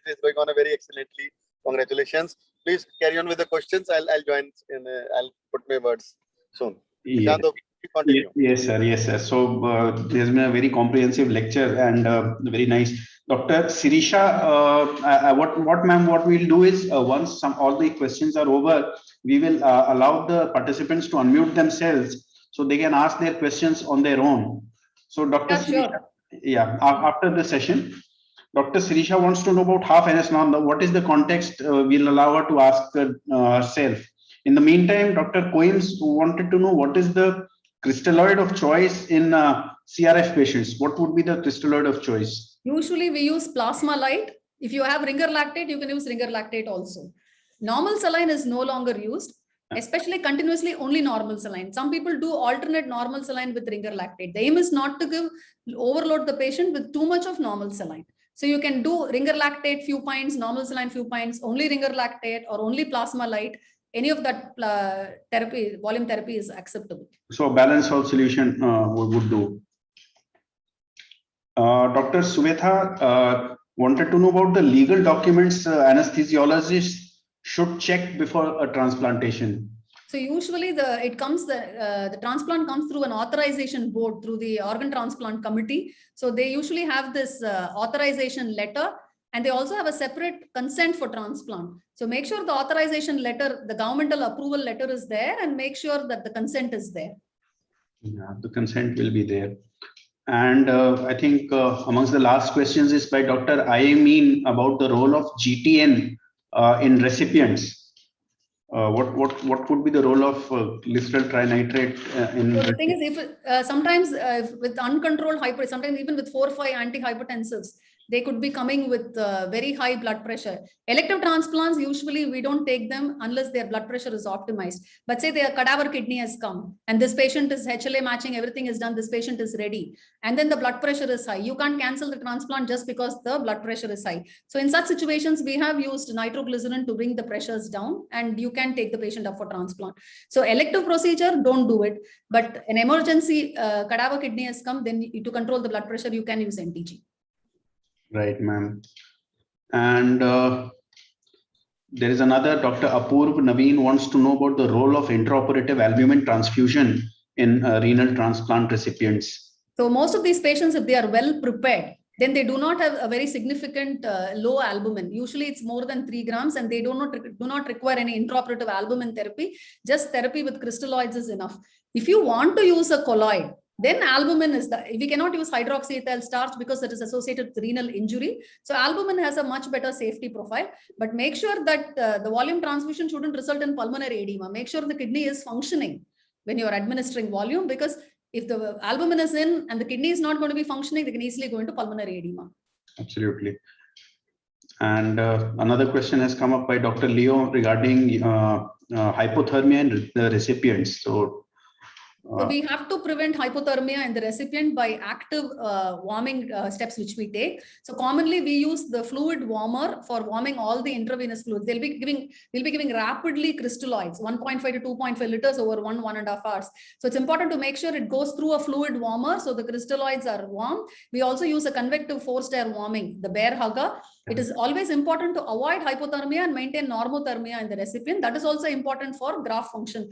is going on very excellently. Congratulations. Please carry on with the questions. I'll join in. I'll put my words soon. Yeah. Nishant, continue. Yes, sir. Yes, sir. So there's been a very comprehensive lecture and very nice. Dr. Sirisha, what we'll do is once all the questions are over, we will allow the participants to unmute themselves so they can ask their questions on their own. So Dr. Yeah, Sirisha, sure. yeah, after the session, Dr. Sirisha wants to know about half NS now. What is the context? We'll allow her to ask herself. In the meantime, Dr. Coims wanted to know what is the crystalloid of choice in CRF patients. What would be the crystalloid of choice? Usually we use plasma light. If you have ringer lactate, you can use ringer lactate also. Normal saline is no longer used, especially continuously only normal saline. Some people do alternate normal saline with ringer lactate. The aim is not to overload the patient with too much of normal saline. So you can do ringer lactate few pints, normal saline few pints, only ringer lactate or only plasma light. Any of that therapy, volume therapy is acceptable. So balanced salt solution would do. Dr. Suvetha wanted to know about the legal documents anesthesiologists should check before a transplantation. So usually the transplant comes through an authorization board through the organ transplant committee. So they usually have this authorization letter, and they also have a separate consent for transplant. So make sure the authorization letter, the governmental approval letter is there, and make sure that the consent is there. Yeah, the consent will be there. And I think amongst the last questions is by Dr. Ayameen about the role of GTN in recipients. What would be the role of glycerol trinitrate in? So the thing is, if sometimes with uncontrolled hyper, sometimes even with 4 or 5 antihypertensives, they could be coming with very high blood pressure. Elective transplants, usually we don't take them unless their blood pressure is optimized. But say their cadaver kidney has come and this patient is HLA matching, everything is done, this patient is ready. And then the blood pressure is high. You can't cancel the transplant just because the blood pressure is high. So in such situations, we have used nitroglycerin to bring the pressures down, and you can take the patient up for transplant. So elective procedure, don't do it. But an emergency cadaver kidney has come, then to control the blood pressure, you can use NTG. Right, ma'am. And there is another, Dr. Apurv Naveen wants to know about the role of intraoperative albumin transfusion in renal transplant recipients. So most of these patients, if they are well prepared, then they do not have a very significant low albumin. Usually it's more than 3 grams, and they do not require any intraoperative albumin therapy. Just therapy with crystalloids is enough. If you want to use a colloid, then albumin is we cannot use hydroxyethyl starch because it is associated with renal injury. So albumin has a much better safety profile, but make sure that the volume transfusion shouldn't result in pulmonary edema. Make sure the kidney is functioning when you are administering volume, because if the albumin is in and the kidney is not going to be functioning, they can easily go into pulmonary edema. Absolutely. And another question has come up by Dr. Leo regarding hypothermia in the recipients. So we have to prevent hypothermia in the recipient by active warming steps which we take. So commonly we use the fluid warmer for warming all the intravenous fluids. We'll be giving rapidly crystalloids, 1.5 to 2.5 liters over 1.5 hours. So it's important to make sure it goes through a fluid warmer so the crystalloids are warm. We also use a convective forced air warming, the bear hugger. It is always important to avoid hypothermia and maintain normothermia in the recipient. That is also important for graft function.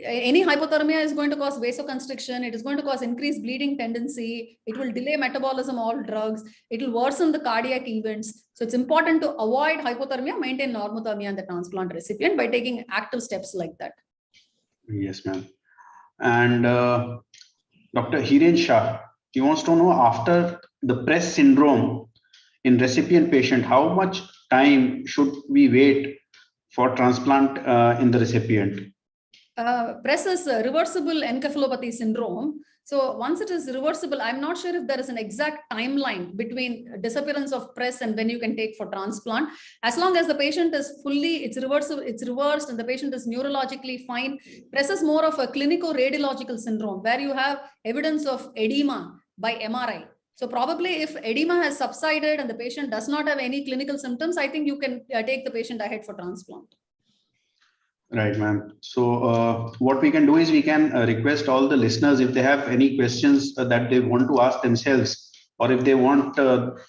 Any hypothermia is going to cause vasoconstriction. It is going to cause increased bleeding tendency. It will delay metabolism of all drugs. It will worsen the cardiac events. So it's important to avoid hypothermia, maintain normothermia in the transplant recipient by taking active steps like that. Yes, ma'am. And Dr. Hiren Shah, he wants to know, after the press syndrome in recipient patient, how much time should we wait for transplant in the recipient? Press is reversible encephalopathy syndrome. So once it is reversible, I'm not sure if there is an exact timeline between disappearance of press and when you can take for transplant. As long as the patient is fully, it's reversed and the patient is neurologically fine. Press is more of a clinico-radiological syndrome where you have evidence of edema by MRI. So probably if edema has subsided and the patient does not have any clinical symptoms, I think you can take the patient ahead for transplant. Right, ma'am. So what we can do is we can request all the listeners, if they have any questions that they want to ask themselves, or if they want,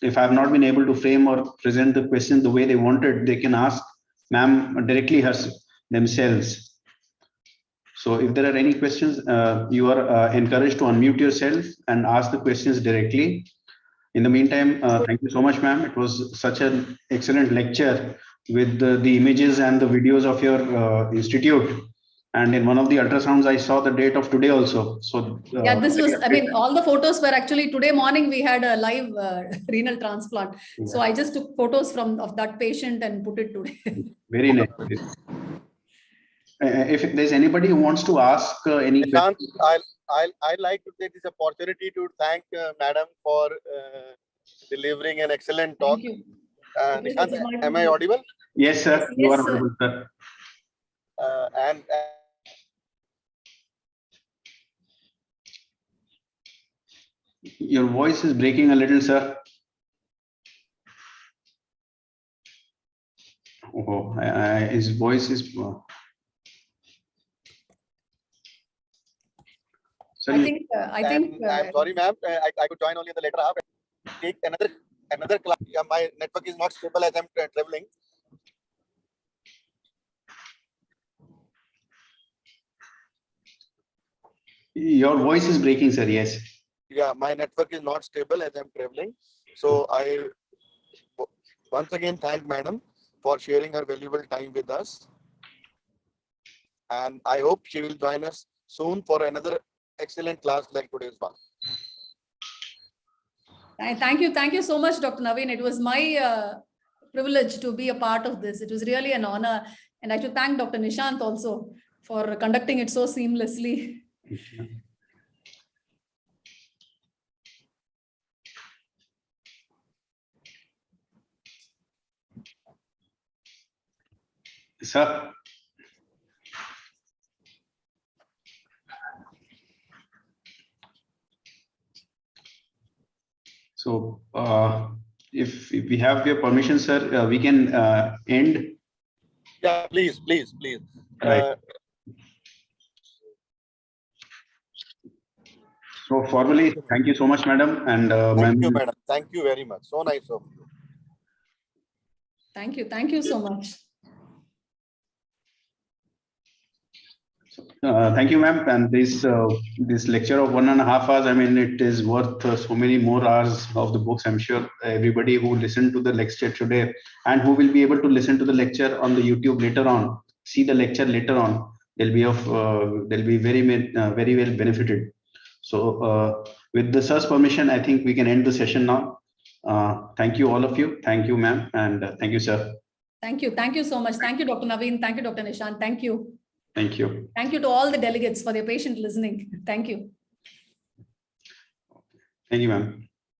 if I have not been able to frame or present the question the way they wanted, they can ask ma'am directly themselves. So if there are any questions, you are encouraged to unmute yourself and ask the questions directly. In the meantime, thank you so much, ma'am. It was such an excellent lecture with the images and the videos of your institute. And in one of the ultrasounds, I saw the date of today also. So Yeah, this was, I mean, all the photos were actually today morning we had a live renal transplant. So I just took photos of that patient and put it today. Very nice. If there's anybody who wants to ask any Nishant, question. I'd like to take this opportunity to thank Madam for delivering an excellent talk. Thank you. Nishant, am I audible? Yes, sir. Yes, You are yes, sir. audible, sir. And Your voice is breaking a little, sir. Oh, his voice is. Sir, I think. I'm sorry, ma'am. I could join only in the later half. Take another class. Yeah, my network is not stable as I'm traveling. your voice is breaking, sir. Yes. Yeah, my network is not stable as I'm traveling. So I once again thank Madam for sharing her valuable time with us. And I hope she will join us soon for another excellent class like today's one. Thank you so much, Dr. Naveen. It was my privilege to be a part of this. It was really an honor. And I should thank Dr. Nishant also for conducting it so seamlessly. Sir. So, if we have your permission, sir, we can end. Yeah, please. Right. So formally, thank you so much, madam. And thank you, madam. Thank you very much. So nice of you. Thank you. Thank you so much. Thank you, ma'am. And this lecture of 1.5 hours, I mean, it is worth so many more hours of the books. I'm sure everybody who listened to the lecture today and who will be able to listen to the lecture on the YouTube later on, see the lecture later on, they'll be very well benefited. So with the sir's permission, I think we can end the session now. Thank you, all of you. Thank you, ma'am. And thank you, sir. Thank you. Thank you so much. Thank you, Dr. Naveen. Thank you, Dr. Nishant. Thank you. Thank you. Thank you to all the delegates for their patient listening. Thank you. Thank you, ma'am.